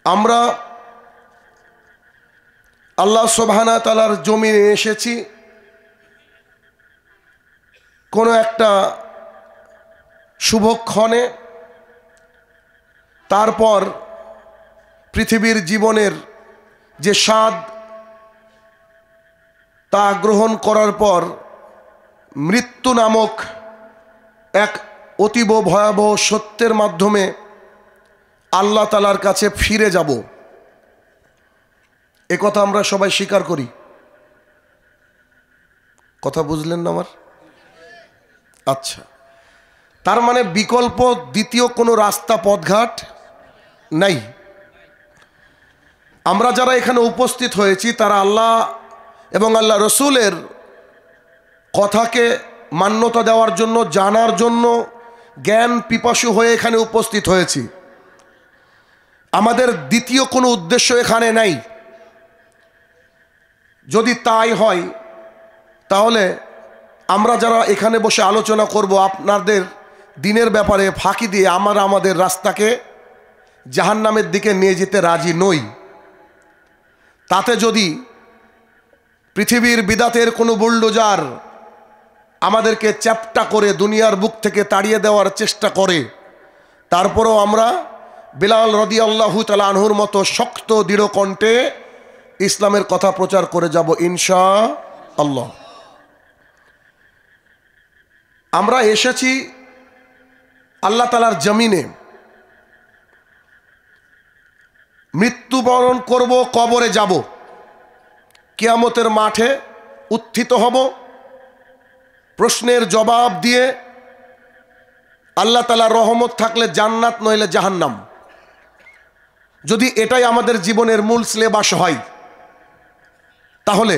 আমরা আল্লাহ সুবহানাহু ওয়া তাআলার জমিনে এসেছি কোনো একটা শুভক্ষণে। তারপর পৃথিবীর জীবনের যে স্বাদ তা গ্রহণ করার পর মৃত্যু নামক এক অতীব ভয়াবহ সত্যের মাধ্যমে আল্লাহ তাআলার কাছে ফিরে যাব, এ কথা আমরা সবাই স্বীকার করি। কথা বুঝলেন না আমার? আচ্ছা, তার মানে বিকল্প দ্বিতীয় কোনো রাস্তা পথঘাট নাই। আমরা যারা এখানে উপস্থিত হয়েছি তারা আল্লাহ এবং আল্লাহ রসুলের কথাকে মান্যতা দেওয়ার জন্য, জানার জন্য জ্ঞান পিপাসু হয়ে এখানে উপস্থিত হয়েছি। আমাদের দ্বিতীয় কোনো উদ্দেশ্য এখানে নাই। যদি তাই হয় তাহলে আমরা যারা এখানে বসে আলোচনা করব আপনাদের দিনের ব্যাপারে ফাঁকি দিয়ে আমরা আমাদের রাস্তাকে জাহান্নামের দিকে নিয়ে যেতে রাজি নই। তাতে যদি পৃথিবীর বিদাতের কোনো বুলডোজার আমাদেরকে চ্যাপ্টা করে দুনিয়ার বুক থেকে তাড়িয়ে দেওয়ার চেষ্টা করে, তারপরেও আমরা বিলাল রাদিয়াল্লাহু তাআলা আনহুর মতো শক্ত দৃঢ় কণ্ঠে ইসলামের কথা প্রচার করে যাব ইনশাআল্লাহ। আমরা এসেছি আল্লাহ তাআলার জমিনে, মৃত্যুবরণ করব, কবরে যাব, কিয়ামতের মাঠে উত্থিত হব, প্রশ্নের জবাব দিয়ে আল্লাহ তাআলার রহমত থাকলে জান্নাত, নইলে জাহান্নাম। যদি এটাই আমাদের জীবনের মূল সিলেবাস হয় তাহলে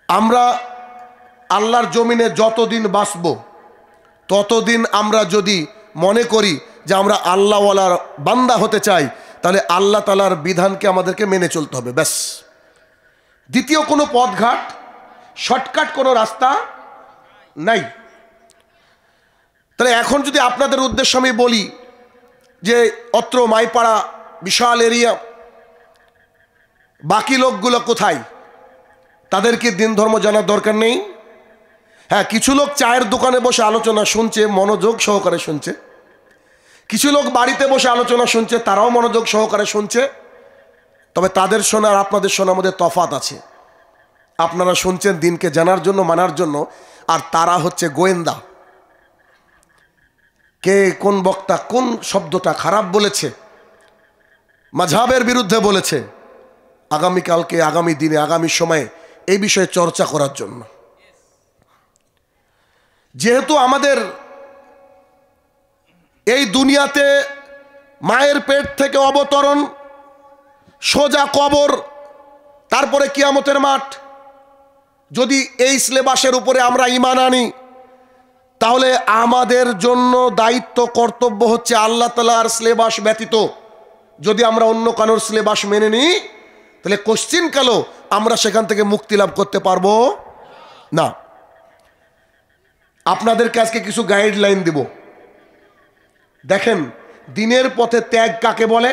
আমরা আল্লাহর জমিনে যতদিন বাঁচব ততদিন আমরা যদি মনে করি যে আমরা আল্লাহওয়ালার বান্দা হতে চাই, তাহলে আল্লাহ তাআলার বিধানকে আমাদেরকে মেনে চলতে হবে, ব্যাস। দ্বিতীয় কোনো পথঘাট, শর্টকাট কোনো রাস্তা নাই। তাহলে এখন যদি আপনাদের উদ্দেশ্য আমি বলি যে অত্র মাইপাড়া বিশাল এরিয়া, বাকি লোকগুলো কোথায়? তাদেরকে দিন ধর্ম জানার দরকার নেই? হ্যাঁ, কিছু লোক চায়ের দোকানে বসে আলোচনা শুনছে, মনোযোগ সহকারে শুনছে। কিছু লোক বাড়িতে বসে আলোচনা শুনছে, তারাও মনোযোগ সহকারে শুনছে। তবে তাদের শোনা আর আপনাদের শোনার মধ্যে তফাৎ আছে। আপনারা শুনছেন দিনকে জানার জন্য, মানার জন্য, আর তারা হচ্ছে গোয়েন্দা। কে কোন বক্তা কোন শব্দটা খারাপ বলেছে, মাযহাবের বিরুদ্ধে বলেছে, আগামীকালকে, আগামী দিনে, আগামী সময়ে এই বিষয়ে চর্চা করার জন্য। যেহেতু আমাদের এই দুনিয়াতে মায়ের পেট থেকে অবতরণ, সোজা কবর, তারপরে কিয়ামতের মাঠ, যদি এই সিলেবাসের উপরে আমরা ঈমান আনি তাহলে আমাদের জন্য দায়িত্ব, কর্তব্য হচ্ছে আল্লাহ তাআলার সিলেবাস ব্যতীত যদি আমরা অন্য কারোর সিলেবাস মেনে নিই তাহলে কোশ্চিন কালো আমরা সেখান থেকে মুক্তি লাভ করতে পারবো না। আপনাদেরকে আজকে কিছু গাইডলাইন দিব। দেখেন দিনের পথে ত্যাগ কাকে বলে,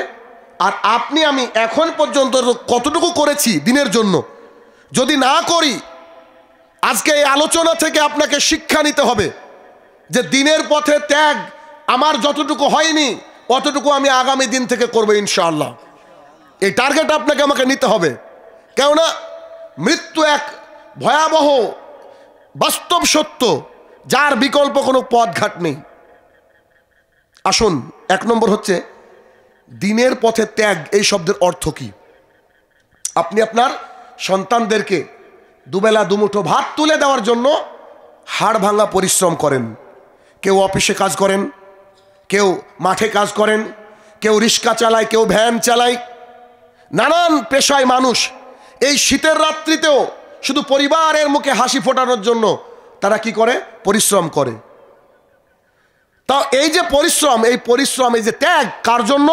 আর আপনি আমি এখন পর্যন্ত কতটুকু করেছি দিনের জন্য। যদি না করি, আজকে এই আলোচনা থেকে আপনাকে শিক্ষা নিতে হবে যে দিনের পথে ত্যাগ আমার যতটুকু হয়নি অতটুকু আমি আগামী দিন থেকে করবো ইনশাআল্লাহ। এই টার্গেট আপনাকে আমাকে নিতে হবে। কেননা মৃত্যু এক ভয়াবহ বাস্তব সত্য, যার বিকল্প কোনো পথঘাট নেই। আসুন, এক নম্বর হচ্ছে দিনের পথে ত্যাগ। এই শব্দের অর্থ কি? আপনি আপনার সন্তানদেরকে দুবেলা দুমুঠো ভাত তুলে দেওয়ার জন্য হাড় ভাঙা পরিশ্রম করেন। কেউ অফিসে কাজ করেন, কেউ মাঠে কাজ করেন, কেউ রিক্সা চালায়, কেউ ভ্যান চালায়, নানান পেশায় মানুষ এই শীতের রাত্রিতেও শুধু পরিবারের মুখে হাসি ফোটানোর জন্য তারা কি করে? পরিশ্রম করে। তা এই যে পরিশ্রম, এই পরিশ্রম, এই যে ত্যাগ কার জন্য?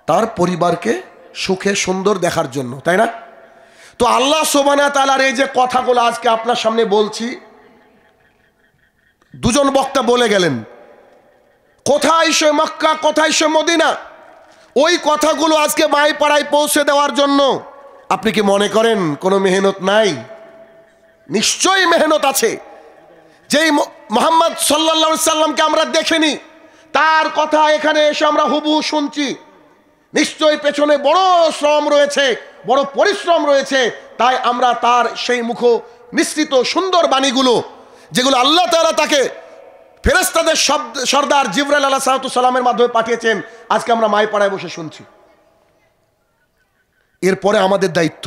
তার পরিবারকে সুখে সুন্দর দেখার জন্য, তাই না? তো আল্লাহ সুবহানাহু ওয়া তাআলার এই যে কথাগুলো আজকে আপনার সামনে বলছি, দুজন বক্তা বলে গেলেন, কোথায় সে মক্কা, কোথায় সে মদিনা, ওই কথাগুলো আজকে মাইপাড়ায় পৌঁছে দেওয়ার জন্য আপনি কি মনে করেন কোনো মেহনত নাই? নিশ্চয়ই মেহনত আছে। যেই মুহাম্মদ সাল্লাল্লাহু আলাইহি সাল্লামকে আমরা দেখিনি, তার কথা এখানে এসে আমরা হুবহু শুনছি। নিশ্চয়ই পেছনে বড় শ্রম রয়েছে, বড় পরিশ্রম রয়েছে। তাই আমরা তার সেই মুখ নিঃসৃত সুন্দর বাণীগুলো, যেগুলো আল্লাহ তাআলা তাকে ফেরেশতাদের সর্দার জিবরাইল আলাইহিস সালামের মাধ্যমে পাঠিয়েছেন, আজকে আমরা মাইপাড়ায় বসে শুনছি। এরপরে আমাদের দায়িত্ব।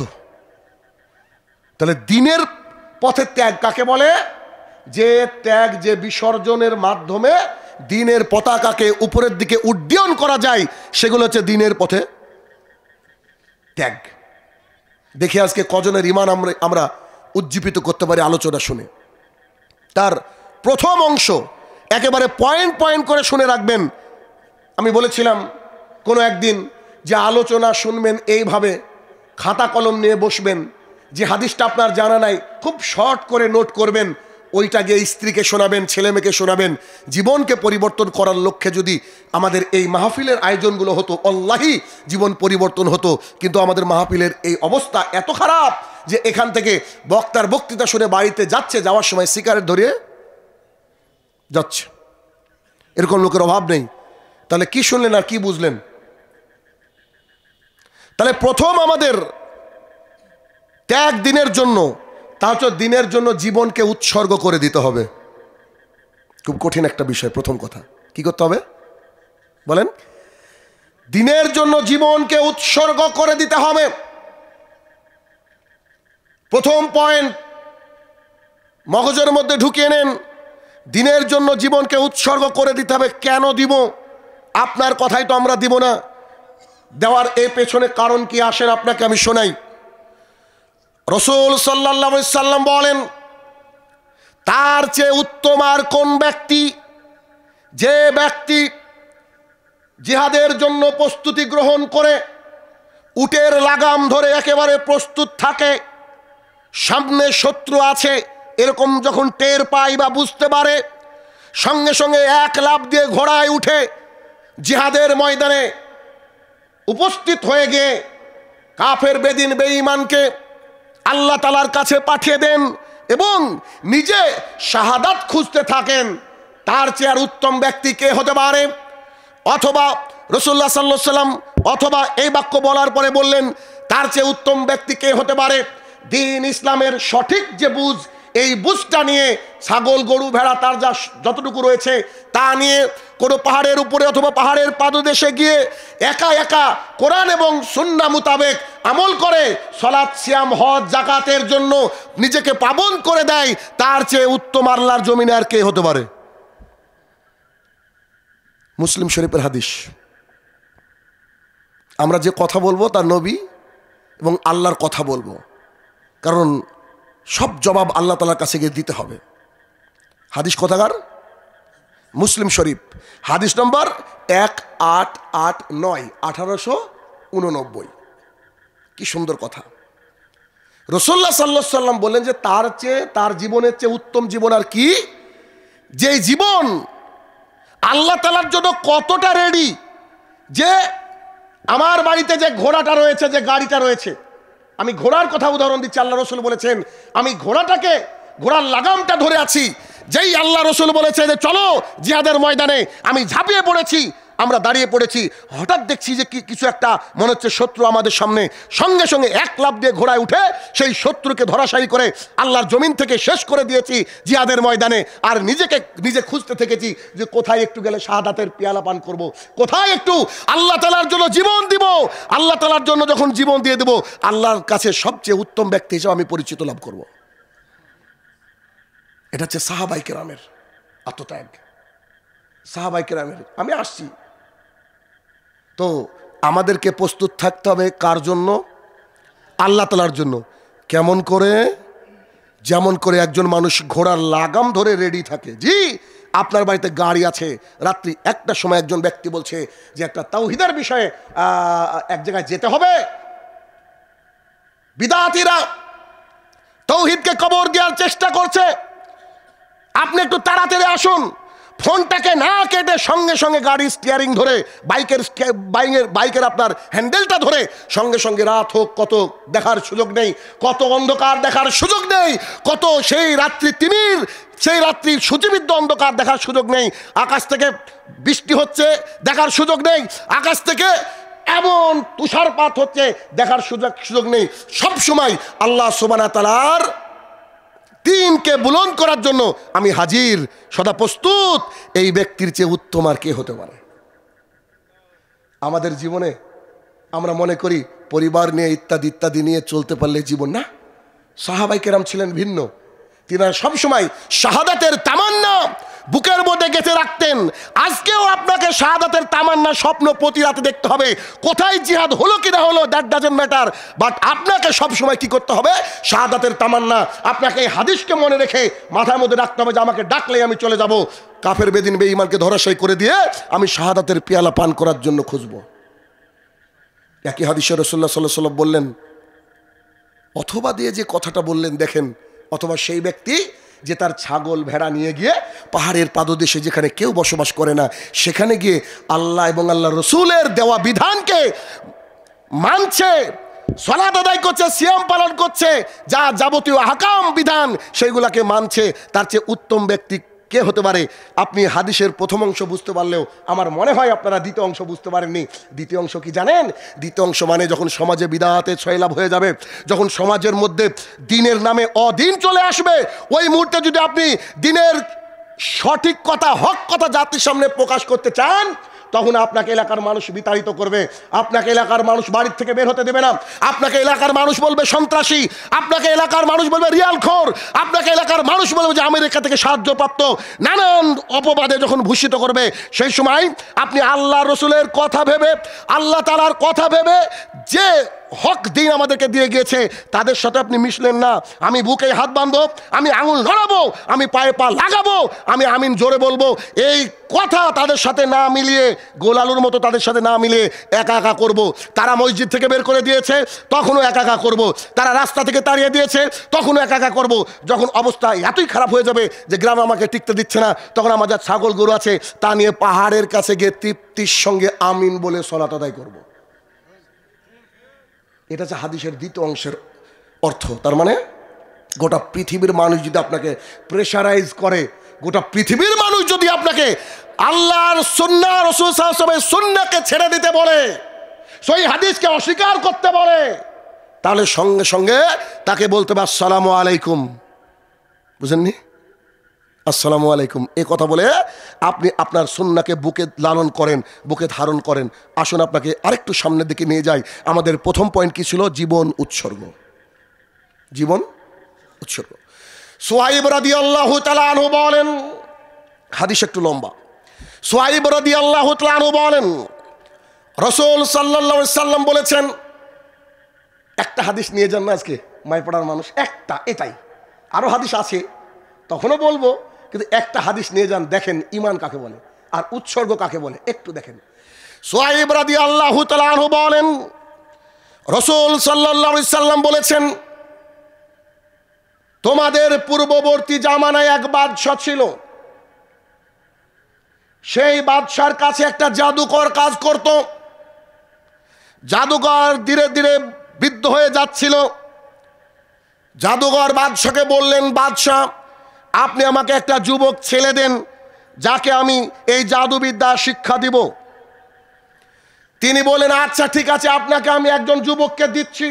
তাহলে দিনের পথে ত্যাগ কাকে বলে? যে ত্যাগ, যে বিসর্জনের মাধ্যমে দিনের পতাকাকে উপরের দিকে উড্ডয়ন করা যায়, সেগুলো হচ্ছে দিনের পথে ত্যাগ। দেখি আজকে কজনের ঈমান আমরা উজ্জীবিত করতে পারি আলোচনা শুনে। তার প্রথম অংশ একেবারে পয়েন্ট পয়েন্ট করে শুনে রাখবেন। আমি বলেছিলাম কোনো একদিন যে আলোচনা শুনবেন এইভাবে খাতা কলম নিয়ে বসবেন, যে হাদিসটা আপনার জানা নাই খুব শর্ট করে নোট করবেন, ওইটা গিয়ে স্ত্রীকে শোনাবেন, ছেলে মেয়েকে শোনাবেন। জীবনকে পরিবর্তন করার লক্ষ্যে যদি আমাদের এই মাহফিলের আয়োজনগুলো হতো, আল্লাহি জীবন পরিবর্তন হতো। কিন্তু আমাদের মাহফিলের এই অবস্থা এত খারাপ যে এখান থেকে বক্তার বক্তৃতা শুনে বাড়িতে যাচ্ছে, যাওয়ার সময় সিগারেট ধরিয়ে যাচ্ছে। এরকম লোকের অভাব নেই। তাহলে কি শুনলেন আর কি বুঝলেন? তাহলে প্রথম আমাদের ত্যাগ দিনের জন্য, তা হচ্ছে দিনের জন্য জীবনকে উৎসর্গ করে দিতে হবে। খুব কঠিন একটা বিষয়। প্রথম কথা কি করতে হবে বলেন? দিনের জন্য জীবনকে উৎসর্গ করে দিতে হবে। প্রথম পয়েন্ট মগজের মধ্যে ঢুকিয়ে নেন, দিনের জন্য জীবনকে উৎসর্গ করে দিতে হবে। কেন দিব? আপনার কথাই তো আমরা দিব না। দেওয়ার এই পেছনে কারণ কি আসেন আপনাকে আমি শোনাই। রাসূল সাল্লাল্লাহু আলাইহি সাল্লাম বলেন, তার চেয়ে উত্তম আর কোন ব্যক্তি, যে ব্যক্তি জিহাদের জন্য প্রস্তুতি গ্রহণ করে উটের লাগাম ধরে একেবারে প্রস্তুত থাকে, সামনে শত্রু আছে এরকম যখন টের পায় বা বুঝতে পারে, সঙ্গে সঙ্গে এক লাফ দিয়ে ঘোড়ায় উঠে জিহাদের ময়দানে উপস্থিত হয়ে গিয়ে কাফের বেদিন বেঈমানকে আল্লাহ তাআলার কাছে পাঠিয়ে দেন এবং নিজে শাহাদাত খুঁজতে থাকেন। তার চেয়ে আর উত্তম ব্যক্তি কে হতে পারে? অথবা রাসূলুল্লাহ সাল্লাল্লাহু আলাইহি সাল্লাম অথবা এই বাক্য বলার পরে বললেন, তার চেয়ে উত্তম ব্যক্তি কে হতে পারে? দিন ইসলামের সঠিক যে বুঝ, এই বুঝটা নিয়ে ছাগল গরু ভেড়া তার যা যতটুকু রয়েছে তা নিয়ে কোনো পাহাড়ের উপরে অথবা পাহাড়ের পাদদেশে গিয়ে একা একা কোরআন এবং সুন্নাহ মোতাবেক আমল করে সালাত সিয়াম হজ যাকাতের জন্য নিজেকে পাবন করে দেয়, তার চেয়ে উত্তম আল্লাহর জমিনে আর কে হতে পারে? মুসলিম শরীফের হাদিস। আমরা যে কথা বলবো তার নবী এবং আল্লাহর কথা বলবো, কারণ সব জবাব আল্লাহ তাআলার কাছে গিয়ে দিতে হবে। হাদিস কোথাকার? মুসলিম শরীফ, হাদিস নম্বর 1889, 1889। কি সুন্দর কথা। রাসূলুল্লাহ সাল্লাল্লাহু আলাইহি সাল্লাম বললেন যে তার চেয়ে, তার জীবনের চেয়ে উত্তম জীবন আর কি? যে জীবন আল্লাহ তাআলার জন্য কতটা রেডি, যে আমার বাড়িতে যে ঘোড়াটা রয়েছে, যে গাড়িটা রয়েছে, আমি ঘোড়ার কথা উদাহরণ দিচ্ছি। আল্লাহ রসুল বলেছেন আমি ঘোড়ার লাগামটা ধরে আছি। যেই আল্লাহ রসুল বলেছে যে চলো জিহাদের ময়দানে, আমি ঝাঁপিয়ে পড়েছি, আমরা দাঁড়িয়ে পড়েছি। হঠাৎ দেখছি যে কিছু একটা মনে হচ্ছে শত্রু আমাদের সামনে, সঙ্গে সঙ্গে এক লাফ দিয়ে ঘোড়ায় উঠে সেই শত্রুকে ধরাশায়ী করে আল্লাহর জমিন থেকে শেষ করে দিয়েছি জিহাদের ময়দানে। আর নিজে খুঁজতে থেকেছি যে কোথায় একটু গেলে শাহাদাতের পেয়ালা পান করব, কোথায় একটু আল্লাহ তাআলার জন্য জীবন দিব। আল্লাহ তাআলার জন্য যখন জীবন দিয়ে দেব, আল্লাহর কাছে সবচেয়ে উত্তম ব্যক্তি হিসেবে আমি পরিচিত লাভ করব। এটা হচ্ছে সাহাবায়ে কেরামের আত্মত্যাগ। সাহাবায়ে কেরামের। আমি আসছি তো আমাদেরকে প্রস্তুত থাকতে হবে কার জন্য? আল্লাহ তাআলার জন্য। কেমন করে? যেমন করে একজন মানুষ ঘোড়ার লাগাম ধরে রেডি থাকে। জি, আপনার বাড়িতে গাড়ি আছে, রাত্রি 1টার সময় একজন ব্যক্তি বলছে যে একটা তাওহীদের বিষয়ে এক জায়গায় যেতে হবে, বিদআতীরা তাওহীদকে কবর দেওয়ার চেষ্টা করছে, আপনি একটু তাড়াতাড়ি আসুন। ফোনটাকে না কেটে সঙ্গে সঙ্গে গাড়ির স্টিয়ারিং ধরে বাইকের আপনার হ্যান্ডেলটা ধরে সঙ্গে সঙ্গে রাত হোক কত দেখার সুযোগ নেই, কত অন্ধকার দেখার সুযোগ নেই, কত সেই রাত্রি তিমির, সেই রাত্রি সূচিবিদ্ধ অন্ধকার দেখার সুযোগ নেই, আকাশ থেকে বৃষ্টি হচ্ছে দেখার সুযোগ নেই, আকাশ থেকে এমন তুষারপাত হচ্ছে দেখার সুযোগ নেই। সব সময় আল্লাহ সুবহানাহু ওয়া তাআলার দ্বীনকে বুলন্দ করার জন্য আমি হাজির, সদা প্রস্তুত। এই ব্যক্তির চেয়ে উত্তম আর কে হতে পারে? আমাদের জীবনে আমরা মনে করি পরিবার নিয়ে ইত্যাদি ইত্যাদি নিয়ে চলতে পারলে জীবন, না। সাহাবায়ে কেরাম ছিলেন ভিন্ন। তিনারা সবসময় শাহাদাতের তামান্না বুকের মধ্যে গেঁথে রাখতেন। আজকেও আপনাকে শাহাদাতের তামান্না স্বপ্ন প্রতি রাতে দেখতে হবে। কোথায় জিহাদ হলো কি না হলো দ্যাট ডাজন্ট ম্যাটার, বাট আপনাকে সবসময় কি করতে হবে? শাহাদাতের তামান্না। আপনাকে এই হাদিসকে মনে রেখে মাথার মধ্যে রাখতে হবে যে আমাকে ডাকলেই আমি চলে যাব, কাফের বেদিন বেঈমানকে ধরাশায়ী করে দিয়ে আমি শাহাদাতের পেয়ালা পান করার জন্য খুঁজব। একই হাদিসে রাসূলুল্লাহ সাল্লাল্লাহু আলাইহি ওয়াসাল্লাম বললেন, অথবা দিয়ে যে কথাটা বললেন দেখেন, অথবা সেই ব্যক্তি যে তার ছাগল ভেড়া নিয়ে গিয়ে পাহাড়ের পাদদেশে যেখানে কেউ বসবাস করে না সেখানে গিয়ে আল্লাহ এবং আল্লাহ রসুলের দেওয়া বিধানকে মানছে, সালাত আদায় করছে, সিয়াম পালন করছে, যা যাবতীয় আহকাম বিধান সেইগুলাকে মানছে, তার চেয়ে উত্তম ব্যক্তি কে হতে পারে? আপনি হাদিসের প্রথম অংশ বুঝতে পারলেও আমার মনে হয় আপনারা দ্বিতীয় অংশ বুঝতে পারেননি। দ্বিতীয় অংশ কি জানেন? দ্বিতীয় অংশ মানে যখন সমাজে বিদআতে ছয়লাভ হয়ে যাবে, যখন সমাজের মধ্যে দ্বীনের নামে অদ্বীন চলে আসবে, ওই মুহূর্তে যদি আপনি দ্বীনের সঠিক কথা, হক কথা জাতির সামনে প্রকাশ করতে চান, তখন আপনাকে এলাকার মানুষ বিতাড়িত করবে, আপনাকে এলাকার মানুষ বাড়ির থেকে বের হতে দেবে না, আপনাকে এলাকার মানুষ বলবে সন্ত্রাসী, আপনাকে এলাকার মানুষ বলবে রিয়ালখোর, আপনাকে এলাকার মানুষ বলবে যে আমেরিকা থেকে সাহায্যপ্রাপ্ত, নানান অপবাদে যখন ভূষিত করবে, সেই সময় আপনি আল্লাহ রসুলের কথা ভেবে, আল্লাহ তাআলার কথা ভেবে যে হক দিন আমাদেরকে দিয়ে গিয়েছে তাদের সাথে আপনি মিশলেন না। আমি বুকে হাত বাঁধবো, আমি আঙুল নড়াবো, আমি পায়ে পা লাগাবো, আমি আমিন জোরে বলবো, এই কথা তাদের সাথে না মিলিয়ে, গোলালুর মতো তাদের সাথে না মিলিয়ে একা একা করবো। তারা মসজিদ থেকে বের করে দিয়েছে, তখনও একা একা করবো। তারা রাস্তা থেকে তাড়িয়ে দিয়েছে, তখনও একা একা করবো। যখন অবস্থা এতই খারাপ হয়ে যাবে যে গ্রামে আমাকে টিকতে দিচ্ছে না, তখন আমাদের ছাগল গরু আছে তা নিয়ে পাহাড়ের কাছে গিয়ে তৃপ্তির সঙ্গে আমিন বলে সালাত আদায় করবো। এটা হচ্ছে হাদিসের দ্বিতীয় অংশের অর্থ। তার মানে গোটা পৃথিবীর মানুষ যদি আপনাকে প্রেশারাইজ করে, গোটা পৃথিবীর মানুষ যদি আপনাকে আল্লাহর সুন্নাহ, রাসূল সাল্লাল্লাহু আলাইহি ওয়াসাল্লামের সুন্নাহকে ছেড়ে দিতে বলে, সেই হাদিসকে অস্বীকার করতে বলে, তাহলে সঙ্গে সঙ্গে তাকে বলতে হবে আসসালামু আলাইকুম। বুঝেননি? আসসালামু আলাইকুম এই কথা বলে আপনি আপনার সুন্নাহকে বুকে লালন করেন, বুকে ধারণ করেন। আসুন আপনাকে আরেকটু সামনের দিকে নিয়ে যাই। আমাদের প্রথম পয়েন্ট কি ছিল? জীবন উৎসর্গ। জীবন উৎসর্গ। সুহাইব রাদিয়াল্লাহু তাআলা আনহু বলেন, হাদিস একটু লম্বা। সুহাইব রাদিয়াল্লাহু তাআলা আনহু বলেন, রাসূল সাল্লাল্লাহু আলাইহি সাল্লাম বলেছেন, একটা হাদিস নিয়ে যান না আজকে মাইপাড়ার মানুষ, একটা, এটাই। আরো হাদিস আছে তখনও বলবো, কিন্তু একটা হাদিস নিয়ে যান, দেখেন ঈমান কাকে বলে আর উৎসর্গ কাকে বলে, একটু দেখেন। সুহাইব রাদিয়াল্লাহু তাআলা আনহু বলেন, রাসূল সাল্লাল্লাহু আলাইহি সাল্লাম বলেছেন, তোমাদের পূর্ববর্তী জামানায় এক বাদশা ছিল, সেই বাদশার কাছে একটা জাদুকর কাজ করত। জাদুকর ধীরে ধীরে বৃদ্ধ হয়ে যাচ্ছিল। জাদুকর বাদশাকে বললেন, বাদশাহ আপনি আমাকে একটা যুবক ছেলে দেন, যাকে আমি এই জাদুবিদ্যা শিক্ষা দিব। তিনি বলেন, আচ্ছা ঠিক আছে, আপনাকে আমি একজন যুবককে দিচ্ছি।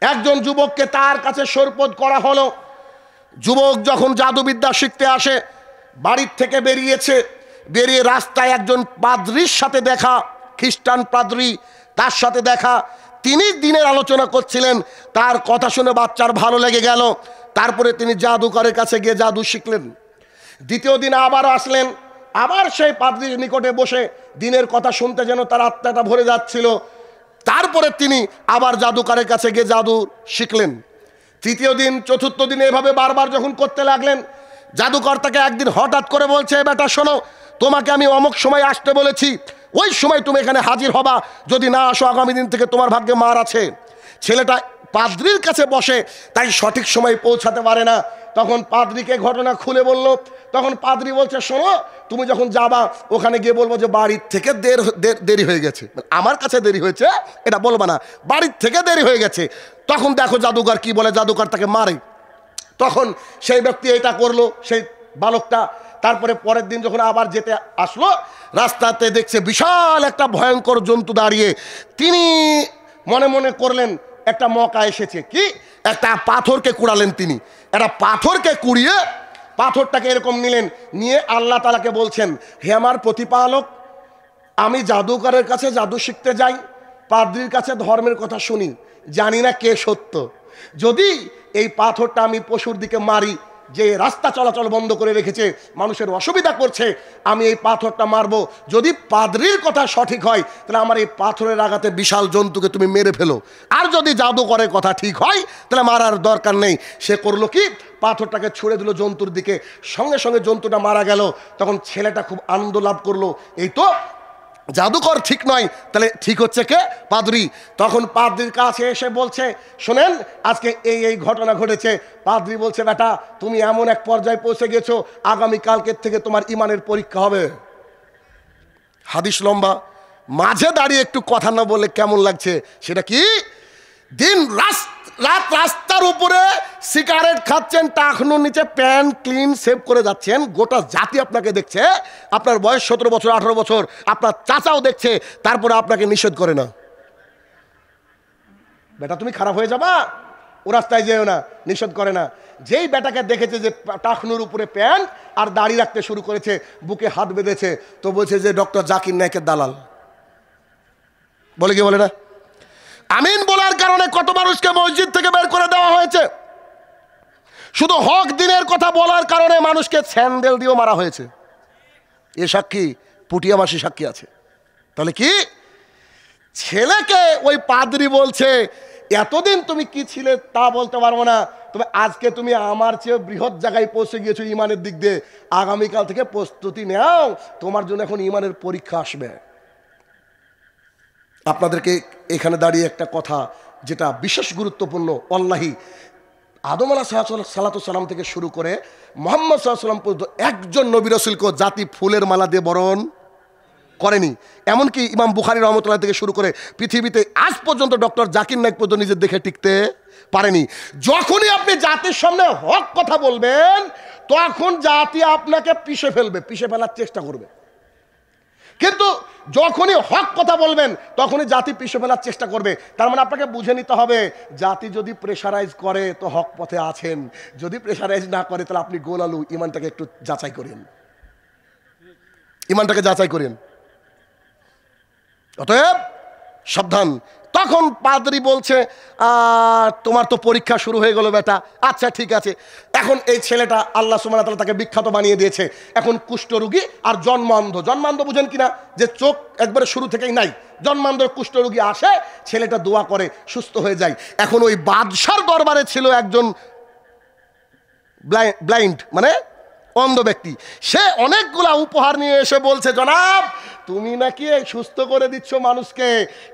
একজন যুবককে তার কাছে সোপর্দ করা হলো। যুবক যখন জাদুবিদ্যা শিখতে আসে, বাড়ির থেকে বেরিয়ে রাস্তায় একজন পাদ্রীর সাথে দেখা, খ্রিস্টান পাদ্রী, তার সাথে দেখা। তিনি দিনের আলোচনা করছিলেন, তার কথা শুনে বাচ্চার ভালো লেগে গেল। তারপরে তিনি জাদুকরের কাছে গিয়ে জাদু শিখলেন। দ্বিতীয় দিন আবার আসলেন, আবার সেই পাদ্রীর নিকটে বসে দিনের কথা শুনতে যেন তার আত্মাটা ভরে যাচ্ছিল। তারপরে তিনি আবার জাদুকরের কাছে গিয়ে জাদু শিখলেন। তৃতীয় দিন, চতুর্থ দিন এভাবে বারবার যখন করতে লাগলেন, জাদুকর তাকে একদিন হঠাৎ করে বলছে, বেটা শোনো, তোমাকে আমি অমুক সময় আসতে বলেছি, ওই সময় তুমি এখানে হাজির হবা, যদি না আসো আগামী দিন থেকে তোমার ভাগ্যে মার আছে। ছেলেটা পাদ্রীর কাছে বসে, তাই সঠিক সময় পৌঁছাতে পারে না। তখন পাদ্রীকে ঘটনা খুলে বলল। তখন পাদ্রী বলছে, শোনো, তুমি যখন যাবা ওখানে গিয়ে বলবো যে বাড়ির থেকে দেরি হয়ে গেছে, আমার কাছে দেরি হয়েছে এটা বলবা না, বাড়ির থেকে দেরি হয়ে গেছে। তখন দেখো জাদুকর কি বলে, জাদুকর তাকে মারে। তখন সেই ব্যক্তি এটা করলো, সেই বালকটা। তারপরে পরের দিন যখন আবার যেতে আসলো, রাস্তাতে দেখছে বিশাল একটা ভয়ঙ্কর জন্তু দাঁড়িয়ে। তিনি মনে মনে করলেন একটা মকা এসেছে, কি একটা পাথরকে কুড়ালেন। তিনি একটা পাথরকে কুড়িয়ে পাথরটাকে এরকম নিলেন, নিয়ে আল্লাহ তাআলাকে বলছেন, হে আমার প্রতিপালক, আমি জাদুকরের কাছে জাদু শিখতে যাই, পাদ্রীর কাছে ধর্মের কথা শুনি, জানি না কে সত্য। যদি এই পাথরটা আমি পশুর দিকে মারি, যে রাস্তা চলাচল বন্ধ করে রেখেছে, মানুষের অসুবিধা করছে, আমি এই পাথরটা মারবো। যদি পাদ্রীর কথা সঠিক হয় তাহলে আমার এই পাথরের আঘাতে বিশাল জন্তুকে তুমি মেরে ফেলো। আর যদি জাদুকরের কথা ঠিক হয় তাহলে মারার দরকার নেই। সে করলো কি, পাথরটাকে ছুঁড়ে দিল জন্তুর দিকে, সঙ্গে সঙ্গে জন্তুটা মারা গেল। তখন ছেলেটা খুব আনন্দ লাভ করলো, এই তো জাদুকর ঠিক নয়, তাহলে ঠিক হচ্ছে কে? পাদ্রী। তখন পাদ্রীর কাছে এসে বলছে, শোনেন, আজকে এই ঘটনা ঘটেছে। পাদ্রী বলছে, বেটা, তুমি এমন এক পর্যায়ে পৌঁছে গেছো, আগামীকালকের থেকে তোমার ইমানের পরীক্ষা হবে। হাদিস লম্বা, মাঝে দাঁড়িয়ে একটু কথা না বললে কেমন লাগছে? সেটা কি, দিন রাত রাস্তার উপরে সিগারেট খাচ্ছেন, টাকনুর নিচে প্যান্ট ক্লিন সেভ করে যাচ্ছেন, গোটা জাতি আপনাকে দেখছে, আপনার বয়স 17 বছর 18 বছর, আপনার চাচাও দেখছে, তারপরে আপনাকে নিষেধ করে না, বেটা তুমি খারাপ হয়ে যাবা, ও রাস্তায় যেও না, নিষেধ করে না। যেই বেটাকে দেখেছে যে টাকনুর উপরে প্যান্ট আর দাড়ি রাখতে শুরু করেছে, বুকে হাত বেঁধেছে, তো বলছে যে ডক্টর জাকির নায়েকের দালাল। বলে কি বলে না? আমিন বলার কারণে কত মানুষকে মসজিদ থেকে বের করে দেওয়া হয়েছে। শুধু হক দিনের কথা বলার কারণে মানুষকে স্যান্ডেল দিয়েও মারা হয়েছে। এ সাক্ষী পুটিয়াবাসী সাক্ষী আছে। তাহলে কি, ছেলেকে ওই পাদ্রী বলছে, এতদিন তুমি কি ছিলে তা বলতে পারবো না, তবে আজকে তুমি আমার চেয়ে বৃহৎ জায়গায় পৌঁছে গিয়েছো ইমানের দিক দিয়ে, আগামীকাল থেকে প্রস্তুতি নাও, তোমার জন্য এখন ইমানের পরীক্ষা আসবে। আপনাদেরকে এখানে দাঁড়িয়ে একটা কথা যেটা বিশেষ গুরুত্বপূর্ণ, ওয়াল্লাহি আদম আলাইহিসসালাম থেকে শুরু করে মুহাম্মদ সাল্লাল্লাহু আলাইহি ওয়াসাল্লাম পর্যন্ত একজন নবী রাসূলকে জাতি ফুলের মালা দিয়ে বরণ করেনি। এমনকি ইমাম বুখারী রহমতুল্লাহ থেকে শুরু করে পৃথিবীতে আজ পর্যন্ত ডক্টর জাকির নায়েক পর্যন্ত নিজের দেখে টিকতে পারেনি। যখনই আপনি জাতির সামনে হক কথা বলবেন, তখন জাতি আপনাকে পিষে ফেলবে, পিষে ফেলার চেষ্টা করবে। কিন্তু যখনই হক কথা বলবেন, তখনই জাতি পিছু ফেলার চেষ্টা করবে। তার মানে আপনাকে বুঝে নিতে হবে, জাতি যদি প্রেশারাইজ করে তো হক পথে আছেন, যদি প্রেশারাইজ না করে তাহলে আপনি গোল আলু। ইমানটাকে একটু যাচাই করেন, ইমানটাকে যাচাই করেন। অতএব সাবধান। তখন পাদ্রী বলছে, তোমার তো পরীক্ষা শুরু হয়ে গেল বেটা, আচ্ছা ঠিক আছে। এখন এই ছেলেটা আল্লাহ সুবহানাহু ওয়া তাআলা তাকে বিখ্যাত বানিয়ে দিয়েছে। এখন কুষ্ঠরোগী আর জন্মান্ধ, জন্মান্ধ বুঝেন কিনা, যে চোখ একবারে শুরু থেকেই নাই, জন্মান্ধ কুষ্ঠরোগী আসে, ছেলেটা দোয়া করে সুস্থ হয়ে যায়। এখন ওই বাদশার দরবারে ছিল একজন ব্লাইন্ড মানে অন্ধ ব্যক্তি, সে অনেকগুলা উপহার নিয়ে এসে বলছে, জনাব তুমি নাকি সুস্থ করে দিচ্ছ মানুষকে,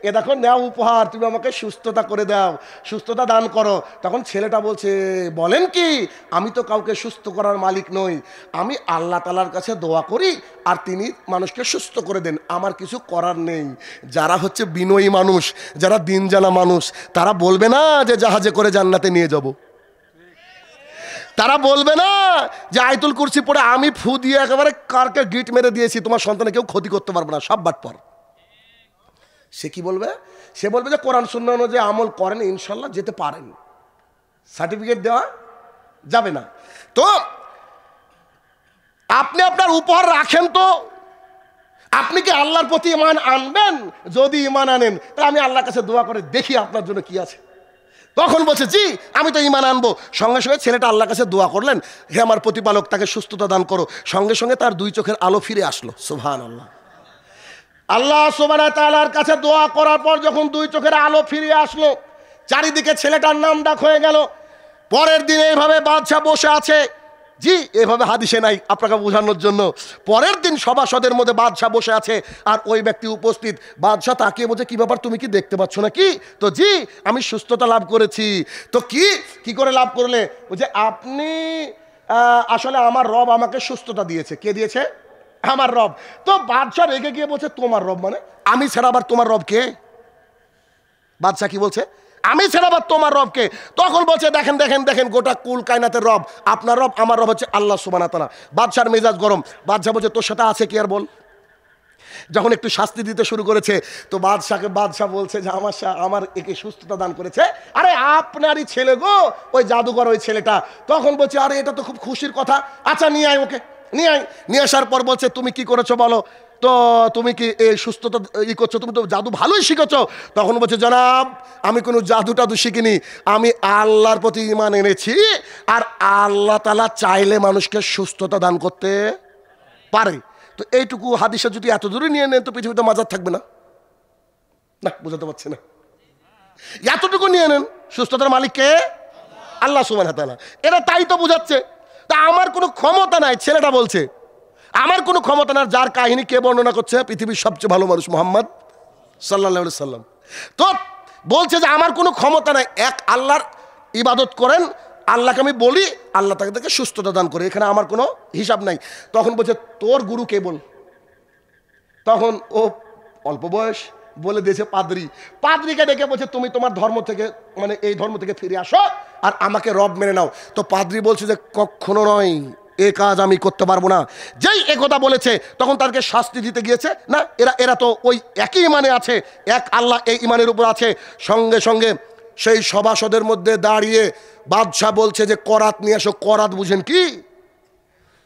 এ দেখো নেও উপহার, তুমি আমাকে সুস্থতা করে দাও, সুস্থতা দান করো। তখন ছেলেটা বলছে, বলেন কি, আমি তো কাউকে সুস্থ করার মালিক নই, আমি আল্লাহ তাআলার কাছে দোয়া করি আর তিনি মানুষকে সুস্থ করে দেন, আমার কিছু করার নেই। যারা হচ্ছে বিনয়ী মানুষ, যারা দিন জানা মানুষ, তারা বলবে না যে জাহাজে করে জান্নাতে নিয়ে যাব, তারা বলবে না যে আয়াতুল কুরসি পড়ে আমি ফু দিয়ে একেবারে কারকে গিট মেরে দিয়েছি, তোমার সন্তানে কেউ ক্ষতি করতে পারবে না, সব বাটপার। সে কি বলবে? সে বলবে যে কোরআন সুন্নাহ অনুযায়ী আমল করেন, ইনশাল্লাহ যেতে পারেন, সার্টিফিকেট দেওয়া যাবে না। তো আপনি আপনার উপহার রাখেন, তো আপনি কি আল্লাহর প্রতি ঈমান আনবেন? যদি ঈমান আনেন তাহলে আমি আল্লাহর কাছে দোয়া করে দেখি আপনার জন্য কি আছে। তখন বলছে, জি আমি তো ঈমান আনবো। সঙ্গে সঙ্গে ছেলেটা আল্লাহর কাছে দোয়া করলেন, হে আমার প্রতিপালক তাকে সুস্থতা দান করো। সঙ্গে সঙ্গে তার দুই চোখের আলো ফিরে আসলো। সুবহানাল্লাহ। আল্লাহ সুবহানাহু ওয়া তাআলার কাছে দোয়া করার পর যখন দুই চোখের আলো ফিরে আসলো, চারিদিকে ছেলেটার নাম ডাক হয়ে গেল। পরের দিন এইভাবে বাদশা বসে আছে, জি এভাবে হাদিসে নাই, আপনাকে বোঝানোর জন্য। পরের দিন সভাসদের মধ্যে বাদশা বসে আছে আর ওই ব্যক্তি উপস্থিত। বাদশা তাকিয়ে বলছে, কি ব্যাপার, তুমি কি দেখতে পাচ্ছ না কি? তো জি আমি সুস্থতা লাভ করেছি। তো কি করে লাভ করলে? বলছে, আপনি আসলে আমার রব আমাকে সুস্থতা দিয়েছে। কে দিয়েছে? আমার রব। তো বাদশা রেগে গিয়ে বলছে তোমার রব মানে? আমি ছাড়া আবার তোমার রব কে? বাদশা কি বলছে? আমি ছাড়া আবার তোমার রব কে? তখন বলছে দেখেন দেখেন দেখেন, গোটা কুল কায়নাতের রব আপনার রব, আমার রব হচ্ছে আল্লাহ সুবহানাহু ওয়া তাআলা। বাদশার মেজাজ গরম। বাদশা বলছে তোর সাথে আছে কি আর বল। যখন একটু শাস্তি দিতে শুরু করেছে তো বাদশা বলছে যে আমার একে সুস্থতা দান করেছে। আরে আপনারই ছেলে গো, ওই জাদুকর ওই ছেলেটা। তখন বলছে আরে এটা তো খুব খুশির কথা, আচ্ছা নিয়ে আয় ওকে, নিয়ে আয়। নিয়ে আসার পর বলছে তুমি কি করেছো বলো তো, তুমি কি এই সুস্থতা করছো, তুমি তো জাদু ভালোই শিখেছো। তখন বলছে জনাব আমি কোনো জাদু টাদু শিখিনি, আমি আল্লাহর প্রতি ঈমান এনেছি, আর আল্লাহ তাআলা চাইলে মানুষকে সুস্থতা দান করতে পারে। তো এইটুকু হাদিসে যদি এত দূরে নিয়ে নেন তো পৃথিবীতে মাজার থাকবে না। না বুঝাতে পারছি না? এতটুকু নিয়ে নেন, সুস্থতার মালিককে আল্লাহ সুবহানাহু ওয়া তাআলা। এরা তাই তো বুঝাচ্ছে। তা আমার কোনো ক্ষমতা নাই, ছেলেটা বলছে আমার কোনো ক্ষমতা না। যার কাহিনী কে বর্ণনা করছে? পৃথিবীর সবচেয়ে ভালো মানুষ মুহাম্মদ সাল্লাল্লাহু আলাইহি সাল্লাম। তো বলছে যে আমার কোনো ক্ষমতা নাই, এক আল্লাহর ইবাদত করেন, আল্লাহকে আমি বলি, আল্লাহ তাকে সুস্থতা দান করে, এখানে আমার কোনো হিসাব নাই। তখন বলছে তোর গুরু কে বল। তখন ও অল্প বয়স বলে দিয়েছে পাদ্রীকে ডেকে বলছে তুমি তোমার ধর্ম থেকে মানে এই ধর্ম থেকে ফিরে আসো আর আমাকে রব মেনে নাও। তো পাদ্রী বলছে যে কখনো নয়, এ কাজ আমি করতে পারবো না। যেই একথা বলেছে তখন তাকে শাস্তি দিতে গিয়েছে না, এরা তো ওই একই ইমানে আছে, এক আল্লাহ এই ইমানের উপর আছে। সঙ্গে সঙ্গে সেই সভাসদের মধ্যে দাঁড়িয়ে বাদশাহ বলছে যে করাত নিয়ে আসো। করাত বুঝেন কি?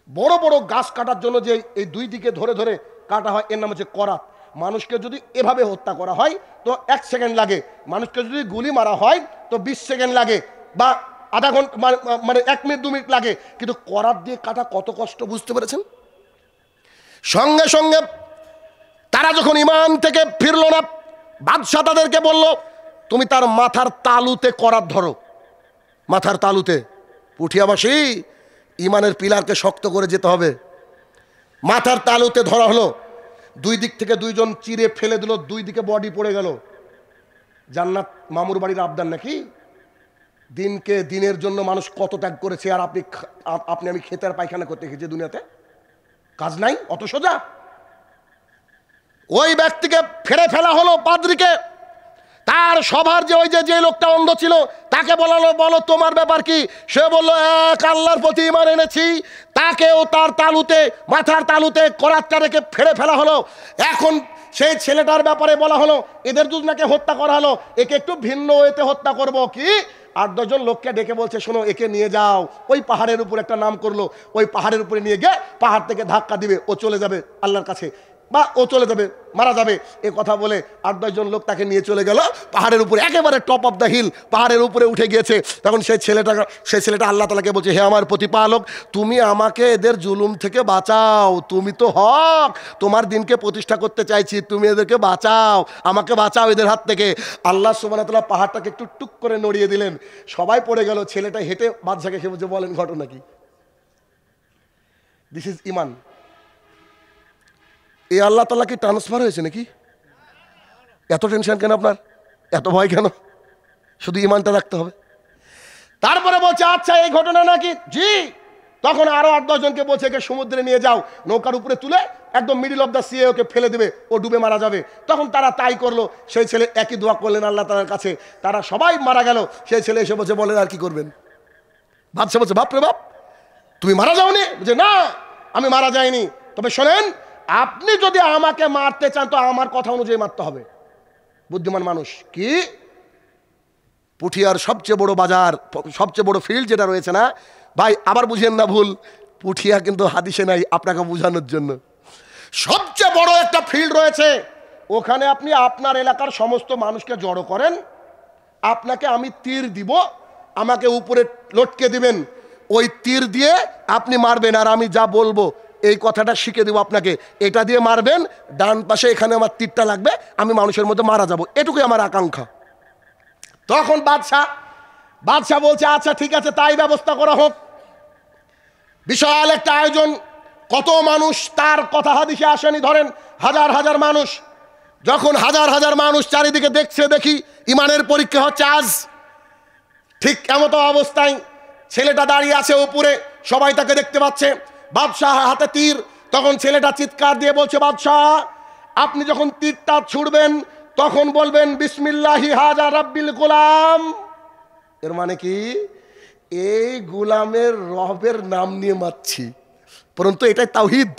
বড় বড় গাছ কাটার জন্য যে এই দুই দিকে ধরে ধরে কাটা হয়, এর নাম হচ্ছে করাত। মানুষকে যদি এভাবে হত্যা করা হয় তো 1 সেকেন্ড লাগে, মানুষকে যদি গুলি মারা হয় তো 20 সেকেন্ড লাগে, বা আধা ঘন্টা মানে 1 মিনিট 2 মিনিট লাগে। কিন্তু করাত দিয়ে কাটা কত কষ্ট বুঝতে পেরেছেন? সঙ্গে সঙ্গে তারা যখন ইমান থেকে ফিরলো না, বাদশাহ তাদেরকে বলল তুমি তার মাথার তালুতে করাত ধরো। মাথার তালুতে। পুঠিয়াবাসী, ইমানের পিলারকে শক্ত করে যেতে হবে। মাথার তালুতে ধরা হলো, দুই দিক থেকে দুইজন চিরে ফেলে দিল, দুই দিকে বডি পড়ে গেল। জান্নাত মামুর বাড়ির আবদার নাকি? দিনের জন্য মানুষ কত ত্যাগ করেছে, আর আপনি আমি খেতে আর পায়খানা করতে গেছি দুনিয়াতে, কাজ নাই, অত সোজা। ওই ব্যক্তিকে ফেরে ফেলা হলো পাদ্রীকে। তার সভার যে ওই যে লোকটা অন্ধ ছিল তাকে বলালো বলো তোমার ব্যাপার কি? সে বলল এক আল্লাহর প্রতি ঈমান এনেছি। তাকেও তার তালুতে মাথার তালুতে করাতটা রেখে ফেরে ফেলা হলো। এখন সেই ছেলেটার ব্যাপারে বলা হলো এদের দুজনাকে হত্যা করা হলো, একে একটু ভিন্ন ওয়েতে হত্যা করব। কি 8-10 জন লোককে ডেকে বলছে শোনো একে নিয়ে যাও, ওই পাহাড়ের উপর একটা নাম করলো, ওই পাহাড়ের উপরে নিয়ে গিয়ে পাহাড় থেকে ধাক্কা দিবে, ও চলে যাবে আল্লাহর কাছে, বা ও চলে যাবে মারা যাবে। এ কথা বলে 8-10 জন লোক তাকে নিয়ে চলে গেল পাহাড়ের উপরে, একেবারে টপ অফ দ্য হিল, পাহাড়ের উপরে উঠে গিয়েছে। তখন সেই ছেলেটা আল্লাহ তাআলাকে বলছে হে আমার প্রতিপালক, তুমি আমাকে এদের জুলুম থেকে বাঁচাও, তুমি তো হক, তোমার দিনকে প্রতিষ্ঠা করতে চাইছি, তুমি এদেরকে বাঁচাও, আমাকে বাঁচাও এদের হাত থেকে। আল্লাহ সুবহানাহু ওয়া তাআলা পাহাড়টাকে একটু টুক করে নড়িয়ে দিলেন, সবাই পড়ে গেল। ছেলেটা হেঁটে বাদশাকে এসে বলছে বলেন ঘটনা কি? দিস ইজ ইমান। এই আল্লাহ তাআলা কি ট্রান্সফার হয়েছে নাকি? এত টেনশন কেন আপনার, এত ভয় কেন? শুধু ইমানটা রাখতে হবে। তারপরে বলছে আচ্ছা এই ঘটনা নাকি? জি। তখন আরো 8-10 জনকে বলছে একে সমুদ্রে নিয়ে যাও, নৌকার উপরে তুলে একদম মিডিল অফ দ্য সি ওকে ফেলে দেবে, ও ডুবে মারা যাবে। তখন তারা তাই করলো। সেই ছেলে একই দোয়া করলেন আল্লাহ তাআলার কাছে, তারা সবাই মারা গেল। সেই ছেলে এসে বলছে বলেন আর কি করবেন? বাদশা বলছে বাপ রে বাপ, তুমি মারা যাওনি? বলছে না আমি মারা যাইনি, তবে শোনেন আপনি যদি আমাকে মারতে চান তো আমার কথা অনুযায়ী মারতে হবে। বুদ্ধিমান মানুষ। কি? পুঠিয়ার সবচেয়ে বড় বাজার, সবচেয়ে বড় ফিল্ড যেটা রয়েছে না ভাই, আবার বুঝেন না ভুল, পুঠিয়া কিন্তু হাদিসে নাই, আপনাকে বোঝানোর জন্য। সবচেয়ে বড় একটা ফিল্ড রয়েছে, ওখানে আপনি আপনার এলাকার সমস্ত মানুষকে জড়ো করেন, আপনাকে আমি তীর দিব, আমাকে উপরে লটকে দিবেন, ওই তীর দিয়ে আপনি মারবেন, আর আমি যা বলবো এই কথাটা শিখে দেবো আপনাকে, এটা দিয়ে মারবেন, ডান পাশে এখানে আমার তীরটা লাগবে, আমি মানুষের মধ্যে মারা যাব, এটুকুই আমার আকাঙ্ক্ষা। তখন বাদশা বলছে আচ্ছা ঠিক আছে তাই ব্যবস্থা করা হোক। বিশাল একটা আয়োজন, কত মানুষ তার কথা হাদিসে আসেনি, ধরেন হাজার হাজার মানুষ। যখন হাজার হাজার মানুষ চারিদিকে দেখছে, দেখি ইমানের পরীক্ষা হচ্ছে আজ। ঠিক এমতো অবস্থায় ছেলেটা দাঁড়িয়ে আছে উপরে, সবাই তাকে দেখতে পাচ্ছে, বাদশাহ হাতে তীর। তখন ছেলেটা চিৎকার দিয়ে বলছে, বাদশাহ আপনি যখন তীরটা ছুড়বেন তখন বলবেন বিসমিল্লাহি হাজা রাব্বিল গোলাম। এর মানে কি, এই গোলামের রবের নাম নিয়ে মারছি। পরন্তু এটাই তাওহীদ।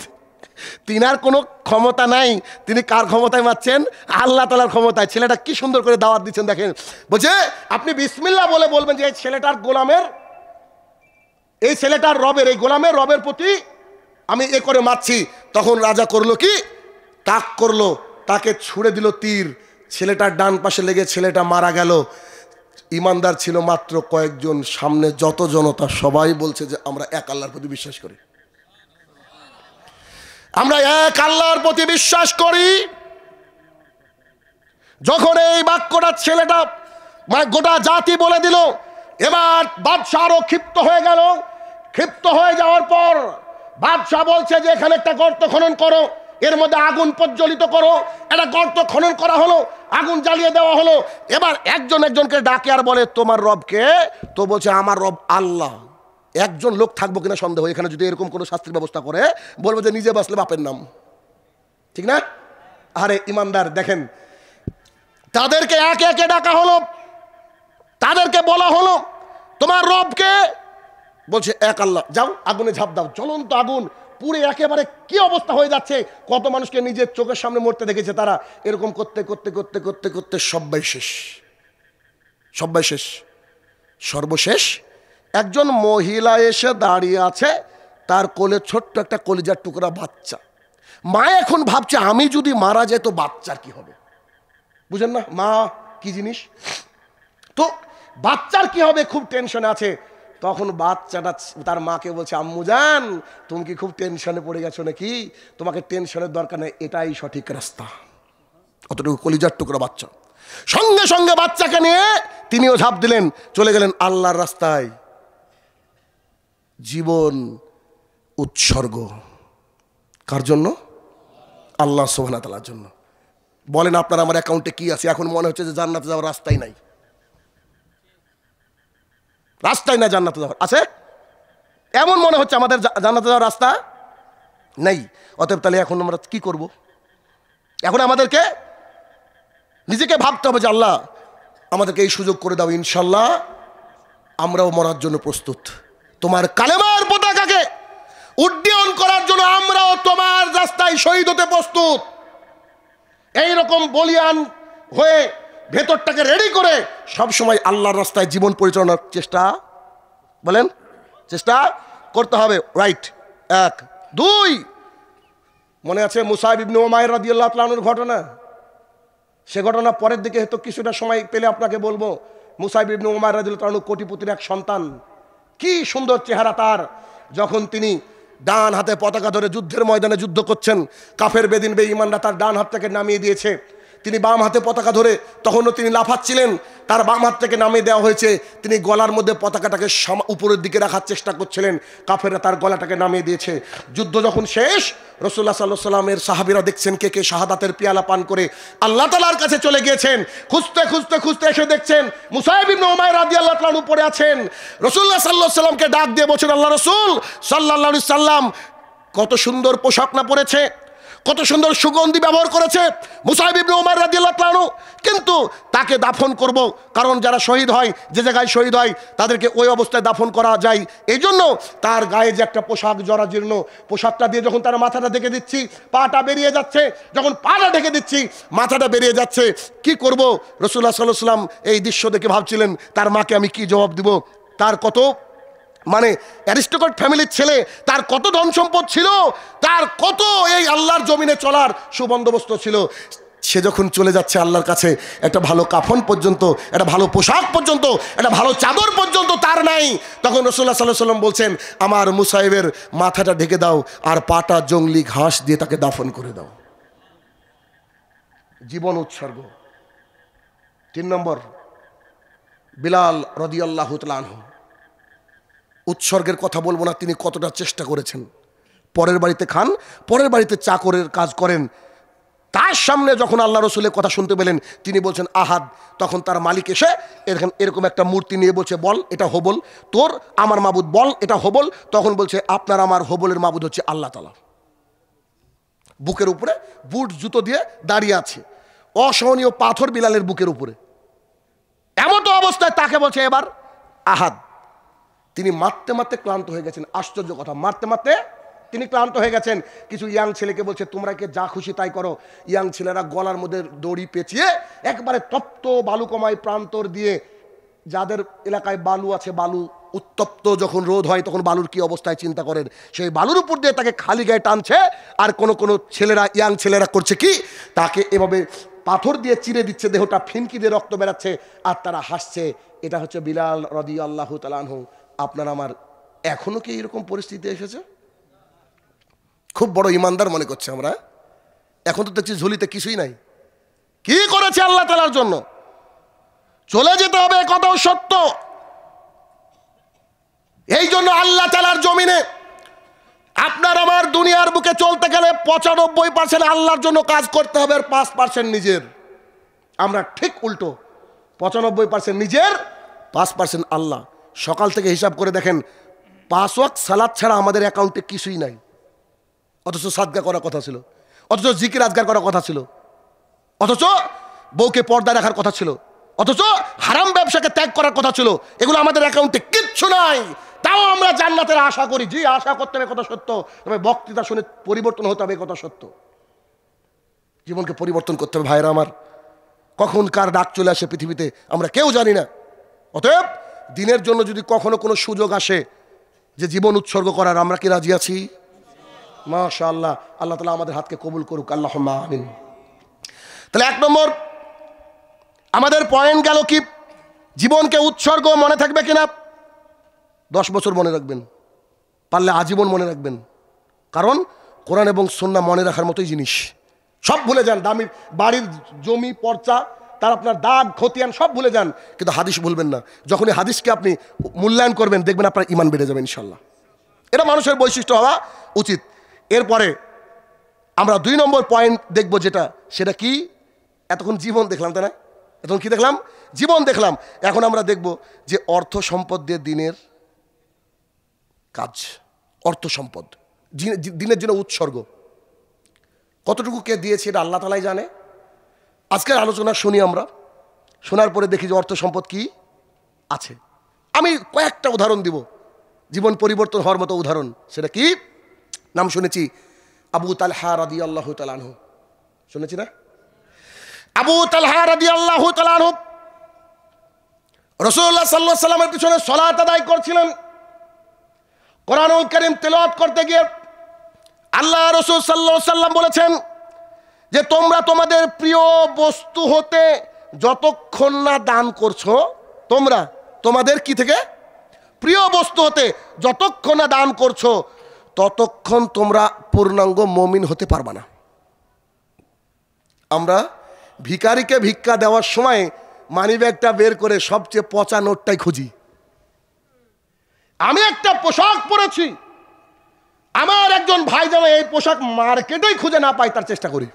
তিনার কোনো ক্ষমতা নাই, তিনি কার ক্ষমতায় মারছেন? আল্লাহ তাআলার ক্ষমতায়। ছেলেটা কি সুন্দর করে দাওয়াত দিচ্ছেন দেখেন। বলছে আপনি বিসমিল্লাহ বলে বলবেন যে এই ছেলেটার গোলামের, এই ছেলেটার রবের, এই গোলামের রবের প্রতি আমি এ করে মারছি। তখন রাজা করলো কি, তাক করলো, তাকে ছুড়ে দিল তীর। ছেলেটার ডান পাশে লেগে ছেলেটা মারা গেল। ইমানদার ছিল মাত্র কয়েকজন, সামনে যত জনতা সবাই বলছে যে আমরা এক আল্লাহর প্রতি বিশ্বাস করি, আমরা এক আল্লাহর প্রতি বিশ্বাস করি। যখন এই বাক্যটা ছেলেটা গোটা জাতি বলে দিল, এবার বাদশাহ আরো ক্ষিপ্ত হয়ে গেল। ক্ষিপ্ত হয়ে যাওয়ার পর বাদশাহ বলছে যে এখানে একটা গর্ত খনন করো, এর মধ্যে আগুন প্রজ্বলিত করো। একটা গর্ত খনন করা হলো, আগুন জ্বালিয়ে দেওয়া হলো। এবার একজন একজনকে ডাকে আর বলে তোমার রবকে? তো বলছে আমার রব আল্লাহ। একজন লোক থাকবো কিনা সন্দেহ, এখানে যদি এরকম কোনো শাস্তির ব্যবস্থা করে বলবো যে নিজে বাঁচলে বাপের নাম, ঠিক না? আরে ইমানদার দেখেন, তাদেরকে একে একে ডাকা হলো, তাদেরকে বলা হলো তোমার রবকে? বলছে এক আল্লাহ। যাও আগুনে ঝাঁপ দাও। জ্বলন্ত আগুন পুরে একেবারে কি অবস্থা হয়ে যাচ্ছে। কত মানুষকে নিজের চোখের সামনে মরতে দেখেছে তারা। এরকম করতে করতে করতে করতে করতে সবাই শেষ, সবাই শেষ। সর্বশেষ একজন মহিলা এসে দাঁড়িয়ে আছে, তার কোলে ছোট্ট একটা কলিজার টুকরা বাচ্চা। মা এখন ভাবছে আমি যদি মারা যাই তো বাচ্চার কি হবে, বুঝেন না মা কি জিনিস। তো বাচ্চার কি হবে, খুব টেনশনে আছে। তখন বাচ্চাটা তার মাকে বলছে আম্মু জান তুমি কি খুব টেনশনে পড়ে গেছো নাকি? তোমাকে টেনশনের দরকার নেই, এটাই সঠিক রাস্তা। অতটুকু কলিজার টুকরা বাচ্চা। সঙ্গে সঙ্গে বাচ্চাকে নিয়ে তিনিও ঝাঁপ দিলেন, চলে গেলেন আল্লাহর রাস্তায়। জীবন উৎসর্গ কার জন্য? আল্লাহ সুবহানাহু ওয়া তাআলার জন্য। বলেন আপনার আমার অ্যাকাউন্টে কি আছে? এখন মনে হচ্ছে যে জান্নাতে যাওয়ার রাস্তাই নাই, রাস্তাই না জান্নাতে যাওয়ার। আছে এমন মনে হচ্ছে আমাদের জান্নাতে যাওয়ার রাস্তা নেই। অতএব তাহলে এখন আমরা কি করব? এখন আমাদেরকে নিজেকে ভাবতে হবে যে আল্লাহ আমাদেরকে এই সুযোগ করে দাও, ইনশাল্লাহ আমরাও মরার জন্য প্রস্তুত। তোমার কালেমার পতাকাকে উড্ডয়ন করার জন্য আমরাও তোমার রাস্তায় শহীদ হতে প্রস্তুত। এইরকম বলিয়ান হয়ে ভেতরটাকে রেডি করে সবসময় আল্লাহর রাস্তায় জীবন পরিচালনার চেষ্টা, বলেন চেষ্টা করতে হবে। রাইট। এক। দুই, মনে আছে মুসাইব ইবনে উমাইর রাদিয়াল্লাহু তাআলা আনহুর ঘটনা? সে ঘটনা পরের দিকে হয়তো কিছুটা সময় পেলে আপনাকে বলবো। মুসাইব ইবনে উমাইর রাদিয়াল্লাহু তাআলা কোটিপতির এক সন্তান, কি সুন্দর চেহারা তার। যখন তিনি ডান হাতে পতাকা ধরে যুদ্ধের ময়দানে যুদ্ধ করছেন, কাফের বেদিন বেঈমানরা তার ডান হাত থেকে নামিয়ে দিয়েছে। তিনি বাম হাতে পতাকা ধরে, তখনও তিনি লাফাচ্ছিলেন, তার বাম হাত থেকে নামিয়ে দেওয়া হয়েছে। তিনি গলার মধ্যে পতাকাটাকে উপরের দিকে রাখার চেষ্টা করছিলেন, কাফেররা তার গলাটাকে নামিয়ে দিয়েছে। যুদ্ধ যখন শেষ, রাসূলুল্লাহ সাল্লাল্লাহু আলাইহি ওয়াসাল্লামের সাহাবীরা দেখছেন কে কে শাহাদাতের পিয়ালা পান করে আল্লাহ তাআলার কাছে চলে গিয়েছেন। খুঁজতে খুঁজতে খুঁজতে এসে দেখছেন মুসাইব ইবনে উমাইর রাদিয়াল্লাহু তাআলা আনহু পড়ে আছেন। রাসূলুল্লাহ সাল্লাল্লাহু আলাইহি ওয়াসাল্লামকে ডাক দিয়ে বলছেন, আল্লাহ রাসূল সাল্লাল্লাহু আলাইহি সাল্লাম কত সুন্দর পোশাক না পরেছে, কত সুন্দর সুগন্ধি ব্যবহার করেছে মুসাইব ইবনে উমাইর রাদিয়াল্লাহু তাআলা আনহু, কিন্তু তাকে দাফন করব, কারণ যারা শহীদ হয়, যে জায়গায় শহীদ হয় তাদেরকে ওই অবস্থায় দাফন করা যায়। এই জন্য তার গায়ে যে একটা পোশাক জরাজীর্ণ, পোশাকটা দিয়ে যখন তার মাথাটা ঢেকে দিচ্ছি, পাটা বেরিয়ে যাচ্ছে, যখন পাটা ঢেকে দিচ্ছি মাথাটা বেরিয়ে যাচ্ছে, কি করব? রাসূলুল্লাহ সাল্লাল্লাহু আলাইহি ওয়াসাল্লাম এই দৃশ্য দেখে ভাবছিলেন তার মাকে আমি কি জবাব দিব। তার কত মানে অ্যারিস্টোক্র্যাট ফ্যামিলির ছেলে, তার কত ধন সম্পদ ছিল, তার কত এই আল্লাহর জমিনে চলার সুবন্দোবস্ত ছিল। সে যখন চলে যাচ্ছে আল্লাহর কাছে, একটা ভালো কাফন পর্যন্ত, একটা ভালো পোশাক পর্যন্ত, একটা ভালো চাদর পর্যন্ত তার নাই। তখন রাসূলুল্লাহ সাল্লাল্লাহু আলাইহি ওয়াসাল্লাম বলছেন, আমার মুসাইবের মাথাটা ঢেকে দাও আর পাটা জংলি ঘাস দিয়ে তাকে দাফন করে দাও। জীবন উৎসর্গ। 3 নম্বর, বিলাল রাদিয়াল্লাহু তাআলা আনহু। উৎসর্গের কথা বলবো না, তিনি কতটা চেষ্টা করেছেন। পরের বাড়িতে খান, পরের বাড়িতে চাকরের কাজ করেন, তার সামনে যখন আল্লাহ রসুলের কথা শুনতে পেলেন, তিনি বলছেন আহাদ, তখন তার মালিক এসে এরকম একটা মূর্তি নিয়ে বলছে, বল এটা হবল তোর, আমার মাবুদ বল এটা হবল। তখন বলছে আপনার আমার হবলের মাবুদ হচ্ছে আল্লাহ তাআলা। বুকের উপরে বুট জুতো দিয়ে দাঁড়িয়ে আছে, অসহনীয় পাথর বিলালের বুকের উপরে। এমন তো অবস্থায় তাকে বলছে এবার আহাদ। তিনি মারতে মারতে ক্লান্ত হয়ে গেছেন। আশ্চর্য কথা, মারতে মারতে তিনি ক্লান্ত হয়ে গেছেন। কিছু ইয়াং ছেলেকে বলছে তোমরা কে যা খুশি তাই করো। ইয়াং ছেলেরা গলার মধ্যে দড়ি পেঁচিয়ে একবারে তপ্ত বালুকমায় প্রান্তর দিয়ে, যাদের এলাকায় বালু আছে, বালু উত্তপ্ত যখন রোদ হয় তখন বালুর কি অবস্থায় চিন্তা করেন, সেই বালুর উপর দিয়ে তাকে খালি গায়ে টানছে। আর কোনো ছেলেরা, ইয়াং ছেলেরা করছে কি, তাকে এভাবে পাথর দিয়ে চিরে দিচ্ছে, দেহটা ফিনকি দিয়ে রক্ত বেরাচ্ছে, আর তারা হাসছে। এটা হচ্ছে বিলাল রাদিয়াল্লাহু তাআলা আনহু। আপনার আমার এখনো কি এরকম পরিস্থিতি এসেছে? খুব বড় ইমানদার মনে করছে আমরা। এখন তো দেখছি ঝুলিতে কিছুই নাই। কি করেছে আল্লাহ তাআলার জন্য? চলে যেতে হবে, কথাও সত্য। এই জন্য আল্লাহ তাআলার জমিনে আপনার আমার দুনিয়ার বুকে চলতে গেলে 95% আল্লাহর জন্য কাজ করতে হবে, আর 5% নিজের। আমরা ঠিক উল্টো, 95% নিজের, 5% আল্লাহ। সকাল থেকে হিসাব করে দেখেন, 5 ওয়াক্ত সালাত ছাড়া আমাদের অ্যাকাউন্টে কিছুই নাই। অথচ সাদকা করার কথা ছিল, অথচ জিকির আজগার করার কথা ছিল, অথচ বউকে পর্দা রাখার কথা ছিল, অথচ হারাম ব্যবসাকে ত্যাগ করার কথা ছিল। এগুলো আমাদের অ্যাকাউন্টে কিচ্ছু নাই। তাও আমরা জান্নাতের আশা করি। জি, আশা করতে হবে, কথা সত্য। তবে বক্তৃতা শুনে পরিবর্তন হতে হবে, কথা সত্য। জীবনকে পরিবর্তন করতে হবে ভাইরা আমার। কখন কার ডাক চলে আসে পৃথিবীতে আমরা কেউ জানি না। অতএব দিনের জন্য যদি কখনো কোনো সুযোগ আসে যে জীবন উৎসর্গ করার, আমরা কি রাজি আছি? মাশাআল্লাহ, আল্লাহ তাআলা আমাদের হাতকে কবুল করুক, আল্লাহুম্মা আমিন। তাহলে 1 নম্বর আমাদের পয়েন্ট গেল কি, জীবনকে উৎসর্গ মনে থাকবে কিনা? 10 বছর মনে রাখবেন, পারলে আজীবন মনে রাখবেন। কারণ কোরআন এবং সুন্নাহ মনে রাখার মতোই জিনিস। সব ভুলে যান, দামি বাড়ির জমি পর্চা, তার আপনার দাগ খতিয়ান সব ভুলে যান, কিন্তু হাদিস ভুলবেন না। যখনই হাদিসকে আপনি মূল্যায়ন করবেন, দেখবেন আপনার ঈমান বেড়ে যাবে ইনশাল্লাহ। এটা মানুষের বৈশিষ্ট্য হওয়া উচিত। এরপরে আমরা 2 নম্বর পয়েন্ট দেখব, সেটা কি? এতক্ষণ জীবন দেখলাম, তাই না? এতক্ষণ কি দেখলাম? জীবন দেখলাম। এখন আমরা দেখব যে অর্থ সম্পদ দিয়ে দিনের কাজ, অর্থ সম্পদ দিনের জন্য উৎসর্গ কতটুকু কে দিয়েছে এটা আল্লাহ তাআলাই জানে। আজকের আলোচনা শুনি আমরা, শোনার পরে দেখি যে অর্থ সম্পদ কি আছে। আমি কয়েকটা উদাহরণ দিব, জীবন পরিবর্তন হওয়ার মতো উদাহরণ। সেটা কি? নাম শুনেছি আবু তালহা রাদিয়াল্লাহু তাআলা আনহু, শুনেছি না? আবু তালহা রাদিয়াল্লাহু তাআলা আনহু রাসূলুল্লাহ সাল্লাল্লাহু আলাইহি ওয়াসাল্লামের পিছনে সালাত আদায় করছিলেন। কোরআনুল কারীম তেলাওয়াত করতে গিয়ে আল্লাহ রাসূল সাল্লাল্লাহু আলাইহি ওয়াসাল্লাম বলেছেন যে তোমরা তোমাদের প্রিয় বস্তু হতে যতক্ষণ না দান করছো, তোমরা তোমাদের কি থেকে প্রিয় বস্তু হতে যতক্ষণ না দান করছো, ততক্ষণ তোমরা পূর্ণাঙ্গ মুমিন হতে পারবে না। আমরা ভিখারিকে ভিক্ষা দেওয়ার সময় মানিব্যাগটা বের করে সবচেয়ে পচা নোটটাই খুঁজি। আমি একটা পোশাক পরেছি, আমার একজন ভাই যেন এই পোশাক মার্কেটেই খুঁজে না পায় তার চেষ্টা করি।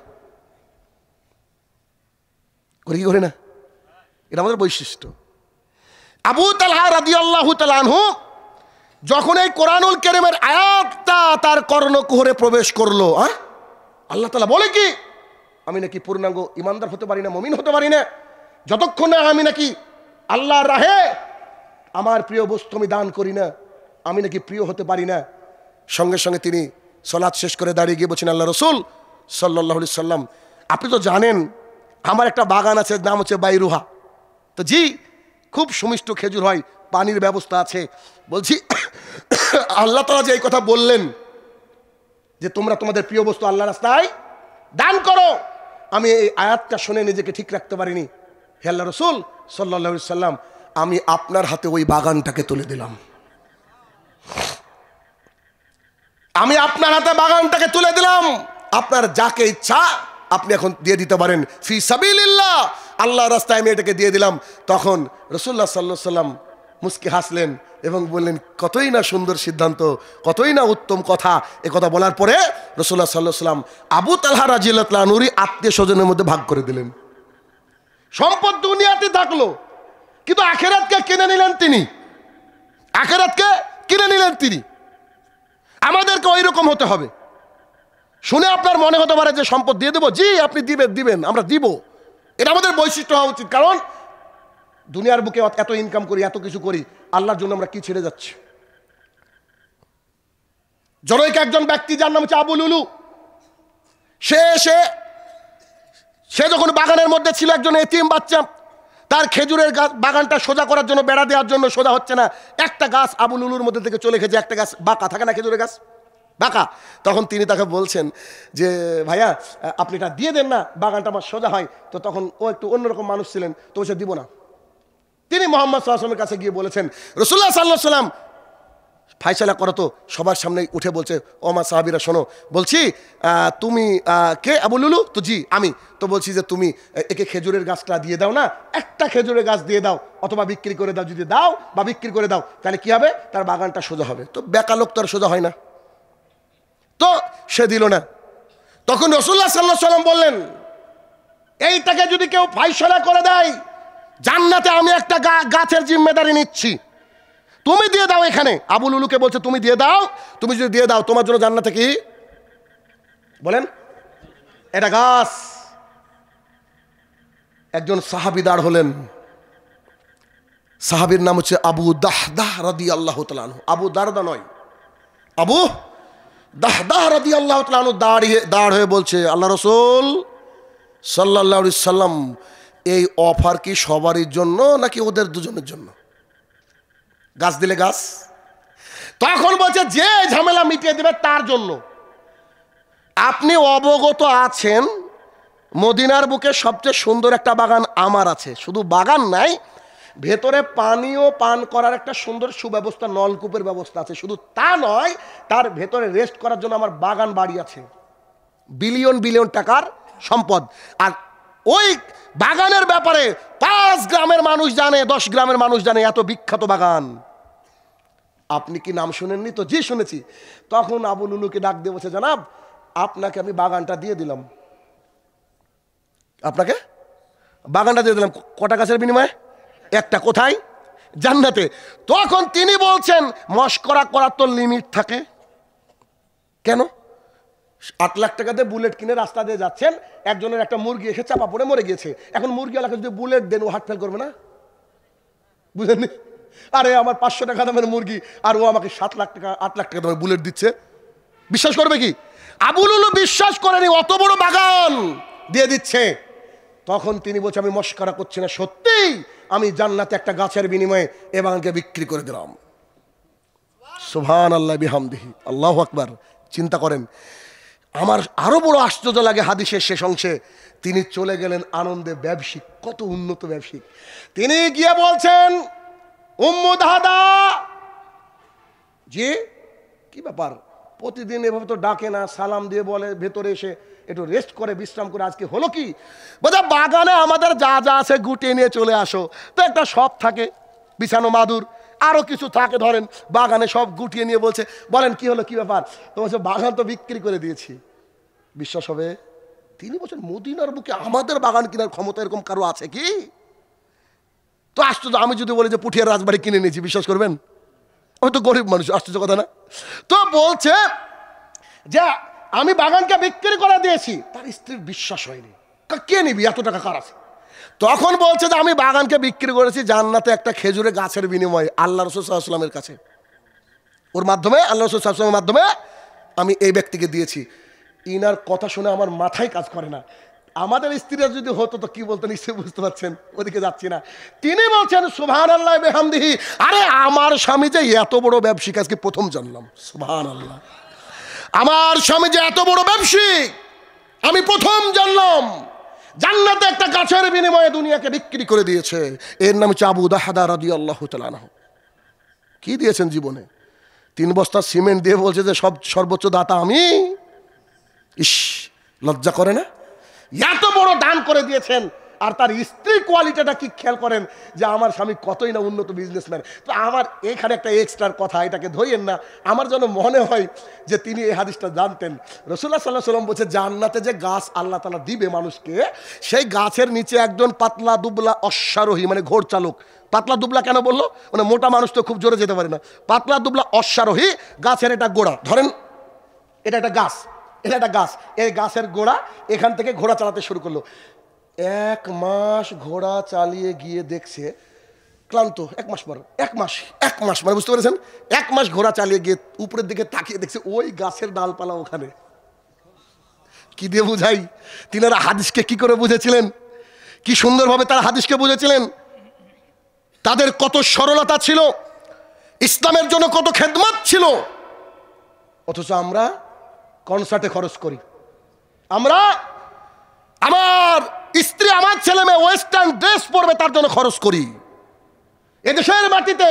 কি করি না? এটা আমাদের বৈশিষ্ট্য। আবু তালহা রাদিয়াল্লাহু তাআলা আনহু যখন এই কোরআনুল কারীমের আয়াতটা তার কর্ণকুহরে প্রবেশ করলো, আল্লাহ তাআলা বলে কি, আমি নাকি পূর্ণাঙ্গ ইমানদার হতে পারি না, মুমিন হতে পারি না যতক্ষণ না আমি নাকি আল্লাহর রাহে আমার প্রিয় বস্তু আমি দান করি না, আমি নাকি প্রিয় হতে পারি না। সঙ্গে সঙ্গে তিনি সালাত শেষ করে দাঁড়িয়ে গিয়ে বলছেন, আল্লাহ রাসূল সাল্লাল্লাহু আলাইহি সাল্লাম, আপনি তো জানেন আমার একটা বাগান আছে, নাম হচ্ছে বাইরুহা। তো জি, খুব সুমিষ্ট খেজুর হয়, পানির ব্যবস্থা আছে। বলছি আল্লাহ তাআলা যে এই কথা বললেন যে তোমরা তোমাদের প্রিয় বস্তু আল্লাহর রাস্তায় দান করো, আমি এই আয়াতটা শুনে নিজেকে ঠিক রাখতে পারিনি। হে আল্লাহ রাসূল সাল্লাল্লাহু আলাইহি সাল্লাম, আমি আপনার হাতে ওই বাগানটাকে তুলে দিলাম। আমি আপনার হাতে বাগানটাকে তুলে দিলাম। আপনার যাকে ইচ্ছা আপনি এখন দিয়ে দিতে পারেন, ফি সাবিলিল্লাহ, আল্লাহর রাস্তায় আমি এটাকে দিয়ে দিলাম। তখন রাসূলুল্লাহ সাল্লাল্লাহু আলাইহি সাল্লাম মুস্কি হাসলেন, এবং বললেন কতই না সুন্দর সিদ্ধান্ত, কতই না উত্তম কথা। এ কথা বলার পরে রাসূলুল্লাহ সাল্লাল্লাহু আলাইহি ওয়াসাল্লাম আবু তালহা রাদিয়াল্লাহু তাআলা আনহুর আত্মীয় স্বজনের মধ্যে ভাগ করে দিলেন। সম্পদ দুনিয়াতে থাকলো, কিন্তু আখিরাতকে কিনে নিলেন তিনি। আখিরাতকে কিনে নিলেন তিনি। আমাদেরকে ওই রকম হতে হবে। শুনে আপনার মনে হতে পারে যে সম্পদ দিয়ে দেবো, জি আপনি দিবেন, আমরা দিব। এটা আমাদের বৈশিষ্ট্য হওয়া উচিত। কারণ দুনিয়ার বুকে এত ইনকাম করি, এত কিছু করি, আল্লাহর জন্য আমরা কি ছেড়ে যাচ্ছি? জনৈক একজন ব্যক্তি, যার নাম হচ্ছে আবু লুলু, সে যখন বাগানের মধ্যে ছিল, একজন এতিম বাচ্চা, তার খেজুরের গাছ বাগানটা সোজা করার জন্য, বেড়া দেওয়ার জন্য সোজা হচ্ছে না। একটা গাছ আবু লুলুর মধ্যে থেকে চলে গেছে, একটা গাছ বাঁকা থাকে না, খেজুরের গাছ বাঁকা। তখন তিনি তাকে বলছেন যে ভাইয়া আপনি এটা দিয়ে দেন না, বাগানটা আমার সোজা হয়। তো তখন ও একটু অন্যরকম মানুষ ছিলেন, তো সে দিব না। তিনি মুহাম্মদ সাল্লাল্লাহু আলাইহি ওয়াসাল্লামের কাছে গিয়ে বলেছেন, রাসূলুল্লাহ সাল্লাল্লাহু আলাইহি ওয়াসাল্লাম ফায়সালা করো। তো সবার সামনে উঠে বলছে, ও আমার সাহাবীরা শোনো, বলছি তুমি কে? আবু লুলু? তো জি আমি। তো বলছি যে তুমি একে খেজুরের গাছটা দিয়ে দাও না, একটা খেজুরের গাছ দিয়ে দাও, অথবা বিক্রি করে দাও। যদি দাও বা বিক্রি করে দাও, তাহলে কি হবে? তার বাগানটা সোজা হবে। তো বেকা লোক তো আর সোজা হয় না, তো সে দিল না। তখন রাসূলুল্লাহ সাল্লাল্লাহু আলাইহি ওয়াসাল্লাম বললেন, এইটাকে যদি কেউ ফায়সালা করে দেয়, জান্নাতে আমি একটা গাছের জিম্মেদারি নিচ্ছি, তুমি দিয়ে দাও। এখানে আবু লুলুকে বলছে তুমি দিয়ে দাও। তুমি যদি দিয়ে দাও, তোমার জন্য জান্নাতে কি বলেন? এটা গাছ। একজন সাহাবী দাঁড় হলেন, সাহাবীর নাম হচ্ছে আবু দাহদাহ রাদিয়াল্লাহু তাআলা আনহু। আবু দারদা নয়, আবু দাহদাহ রাদিয়াল্লাহু তাআলা আনহু দাঁড় হয়ে বলছে, আল্লাহ রাসূল সাল্লাল্লাহু আলাইহি সাল্লাম, এই অফার কি সবারই জন্য নাকি ওদের দুজনের জন্য? গাছ দিলে গাছ। তখন বলছে যে ঝামেলা মিটিয়ে দেবে তার জন্য। আপনি অবগত আছেন, মদিনার বুকে সবচেয়ে সুন্দর একটা বাগান আমার আছে। শুধু বাগান নাই, ভেতরে পানীয় পান করার একটা সুন্দর সুব্যবস্থা, নলকূপের ব্যবস্থা আছে। শুধু তা নয়, তার ভেতরে রেস্ট করার জন্য আমার বাগান বাড়ি আছে, বিলিয়ন বিলিয়ন টাকার সম্পদ। আর ওই বাগানের ব্যাপারে 5 গ্রামের মানুষ জানে, 10 গ্রামের মানুষ জানে, এত বিখ্যাত বাগান। আপনি কি নাম শুনেননি? তো জি শুনেছি। তখন আবু লুলুকে ডাক দিয়ে বলছে, জানাব আপনাকে আমি বাগানটা দিয়ে দিলাম, আপনাকে বাগানটা দিয়ে দিলাম। কটা গাছের বিনিময়ে? একটা। কোথায়? জান্নাতে। তখন তিনি বলছেন, মশকরা করার তো লিমিট থাকে। কেন? 8 লাখ টাকা দিয়ে বুলেট কিনে রাস্তা দিয়ে যাচ্ছেন, একজনের একটা মুরগি এসে চাপা পড়ে মরে গিয়েছে। এখন মুরগিওয়ালাকে যদি বুলেট দেন, ও হার্ট ফেল করবে না? বুঝলেন? আরে আমার 500 টাকা দামের মুরগি, আর ও আমাকে 7 লাখ টাকা 8 লাখ টাকা দামের বুলেট দিচ্ছে, বিশ্বাস করবে কি? আবু লুলু বিশ্বাস করেনি, অত বড় বাগান দিয়ে দিচ্ছে। তখন তিনি বলছে, আমি মশকরা করছি না, সত্যি আমি জান্নাতে একটা গাছের বিনিময়ে এ বাগানকে বিক্রি করে দিলাম। সুবহানাল্লাহ বিহামদিহি, আল্লাহু আকবার। চিন্তা করেন, আমার আরো বড় আশ্চর্য লাগে হাদিসের শেষ অংশে, তিনি চলে গেলেন আনন্দে। ব্যবসায়িক, কত উন্নত ব্যবসায়িক। তিনি গিয়ে বলছেন, উম্মু দাহদা, জি কি ব্যাপার? প্রতিদিন এভাবে তো ডাকে না, সালাম দিয়ে বলে ভেতরে এসে একটু রেস্ট করে বিশ্রাম করে, আজকে হলো কি? বোঝা বাগানে আমাদের যা যা আছে গুটিয়ে নিয়ে চলে আসো। তো একটা শপ থাকে, বিছানো মাদুর, আরো কিছু থাকে, ধরেন বাগানে সব গুটিয়ে নিয়ে বলছে, বলেন কি হলো, কি ব্যাপার? তো বলছে বাগান তো বিক্রি করে দিয়েছি। বিশ্বাস হবে? তিনি বলছেন, মদিনার বুকে আমাদের বাগান কেনার ক্ষমতা এরকম কারো আছে কি? তো আশ্চর্য। আমি যদি বলি যে পুঠিয়ার রাজবাড়ি কিনে নিয়েছি, বিশ্বাস করবেন? আমি তো গরিব মানুষ, আশ্চর্য কথা না? তো বলছে যে আমি বাগানকে বিক্রি করে দিয়েছি। তার স্ত্রীর বিশ্বাস হয়নি, কে নিবি, এত টাকা কার আছে? তখন বলছে যে আমি বাগানকে বিক্রি করেছি জান্নাতে একটা খেজুরের গাছের বিনিময়ে, আল্লাহ রাসূল সাল্লাল্লাহু আলাইহি ওয়াসাল্লামের কাছে। ওর মাধ্যমে, আল্লাহ রাসূল সাল্লাল্লাহু আলাইহি ওয়াসাল্লামের মাধ্যমে আমি এই ব্যক্তিকে দিয়েছি। ইনার কথা শুনে আমার মাথায় কাজ করে না। আমাদের স্ত্রীরা যদি হতো তো কি বলতো নিশ্চয়ই বুঝতে পারছেন, ওদিকে যাচ্ছি না। তিনি বলছেন সুবহানাল্লাহ বিহামদিহি, আরে আমার স্বামী যে এত বড় ব্যবসায়িক আজকে প্রথম জানলাম। সুবহানাল্লাহ, আমার স্বামী যে এত বড় ব্যবসায়িক আমি প্রথম জানলাম। জান্নাতে একটা গাছের বিনিময়ে দুনিয়াকে বিক্রি করে দিয়েছে। এর নাম হচ্ছে আবু দাহদা রাদিয়াল্লাহু তাআলা আনহু। কি দিয়েছেন জীবনে? 3 বস্তা সিমেন্ট দিয়ে বলছে যে সর্বোচ্চ দাতা আমি। ইস, লজ্জা করে না? এত বড় দান করে দিয়েছেন, আর তার স্ত্রী কোয়ালিটিটা কি খেয়াল করেন, যে আমার স্বামী কতই না উন্নত বিজনেসম্যান। তো আমার এখানে একটা এক্সট্রার কথা, এটাকে ধরেন না, আমার যেন মনে হয় যে তিনি এই হাদিসটা জানতেন। রাসূলুল্লাহ সাল্লাল্লাহু আলাইহি ওয়াসাল্লাম বলছে, জান্নাতে যে গাছ আল্লাহ তাআলা দিবে মানুষকে, সেই গাছের নিচে একজন পাতলা দুবলা অশ্বারোহী, মানে ঘোড় চালক। পাতলা দুবলা কেন বললো? মানে মোটা মানুষ তো খুব জোরে যেতে পারে না। পাতলা দুবলা অশ্বারোহী, গাছের এটা গোড়া, ধরেন এটা একটা গাছ, এটা একটা গাছ, এই গাছের গোড়া, এখান থেকে ঘোড়া চালাতে শুরু করলো। 1 মাস ঘোড়া চালিয়ে গিয়ে দেখছে ক্লান্ত, 1 মাস পর, 1 মাস মানে বুঝতে পেরেছেন, 1 মাস ঘোড়া চালিয়ে গিয়ে উপরের দিকে তাকিয়ে দেখছে ওই গাছের ডালপালা ওখানে। কি দিয়ে বুঝাই? তিনারা হাদিসকে কি করে বুঝেছিলেন, কি সুন্দরভাবে তারা হাদিসকে বুঝেছিলেন। তাদের কত সরলতা ছিল, ইসলামের জন্য কত খেদমত ছিল। অথচ আমরা কনসার্টে খরচ করি, আমরা আমার স্ত্রী আমার ছেলে মেয়ে ওয়েস্টার্ন ড্রেস পরবে তার জন্য খরচ করি। এদেশের মাটিতে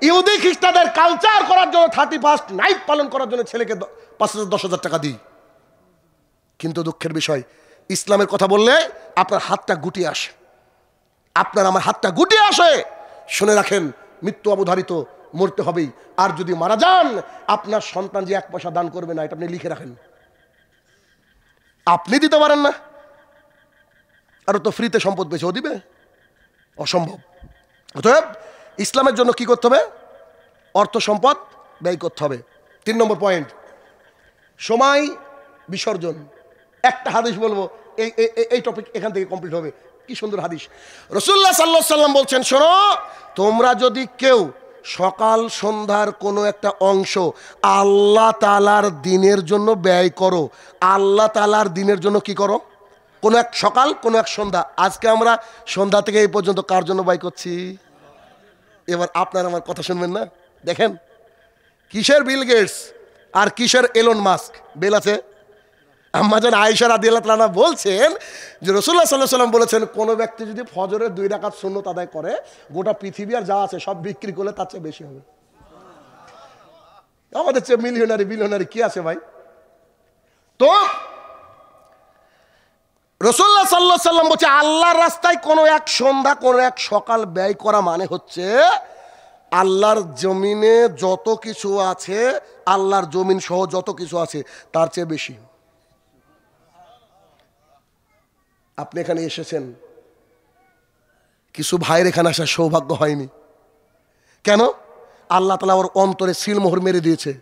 ইহুদি খ্রিস্টানদের কালচার করার জন্য 31st নাইট পালন করার জন্য ছেলেকে 5,000-10,000 টাকা দিই। কিন্তু দুঃখের বিষয়, ইসলামের কথা বললে আপনার হাতটা গুটিয়ে আসে, আপনার আমার হাতটা গুটিয়ে আসে। শুনে রাখেন, মৃত্যু অবধারিত, মরতে হবেই। আর যদি মারা যান, আপনার সন্তান যে 1 পয়সা দান করবে না, এটা আপনি লিখে রাখেন। আপনি দিতে পারেন না, আর তো ফ্রিতে সম্পদ পেয়েছে, ও দিবে? অসম্ভব। অতএব ইসলামের জন্য কি করতে হবে? অর্থ সম্পদ ব্যয় করতে হবে। 3 নম্বর পয়েন্ট, সময় বিসর্জন। একটা হাদিস বলবো, এই টপিক এখান থেকে কমপ্লিট হবে। কি সুন্দর হাদিস! রাসূলুল্লাহ সাল্লাল্লাহু আলাইহি ওয়াসাল্লাম বলছেন, শোনো, তোমরা যদি কেউ সকাল সন্ধ্যার কোনো একটা অংশ আল্লাহ তাআলার দ্বীনের জন্য ব্যয় করো, আল্লাহ তাআলার দ্বীনের জন্য কি করো? কোনো এক সকাল, কোনো এক সন্ধ্যা। আজকে আমরা সন্ধ্যা থেকে এই পর্যন্ত কার জন্য ব্যয় করছি? এবার আপনার আমার কথা শুনবেন না? দেখেন, কিসের বিল গেটস আর কিসের এলন মাস্ক, বেল আছে। আম্মাজান আয়েশা রাদিয়াল্লাহু তাআলা বলছেন যে রাসূলুল্লাহ সাল্লাল্লাহু আলাইহি ওয়াসাল্লাম বলেছেন, কোনো ব্যক্তি যদি ফজরের 2 রাকাত সুন্নত আদায় করে, গোটা পৃথিবী আর যা আছে সব বিক্রি করলে তার চেয়ে বেশি হবে। আমাদের চেয়ে মিলিয়নারি বিলিয়নারি কি আছে ভাই? তো রাসূলুল্লাহ সাল্লাল্লাহু আলাইহি ওয়াসাল্লাম বলছে, আল্লাহর রাস্তায় কোনো এক সন্ধ্যা, কোনো এক সকাল ব্যয় করা মানে হচ্ছে আল্লাহর জমিনে যত কিছু আছে, আল্লাহর জমিন সহ যত কিছু আছে তার চেয়ে বেশি। আপনি এখানে এসেছেন, কিছু ভাইয়ের এখানে আসার সৌভাগ্য হয়নি। কেন? আল্লাহ তাআলা ওর অন্তরে সিলমোহর মেরে দিয়েছে।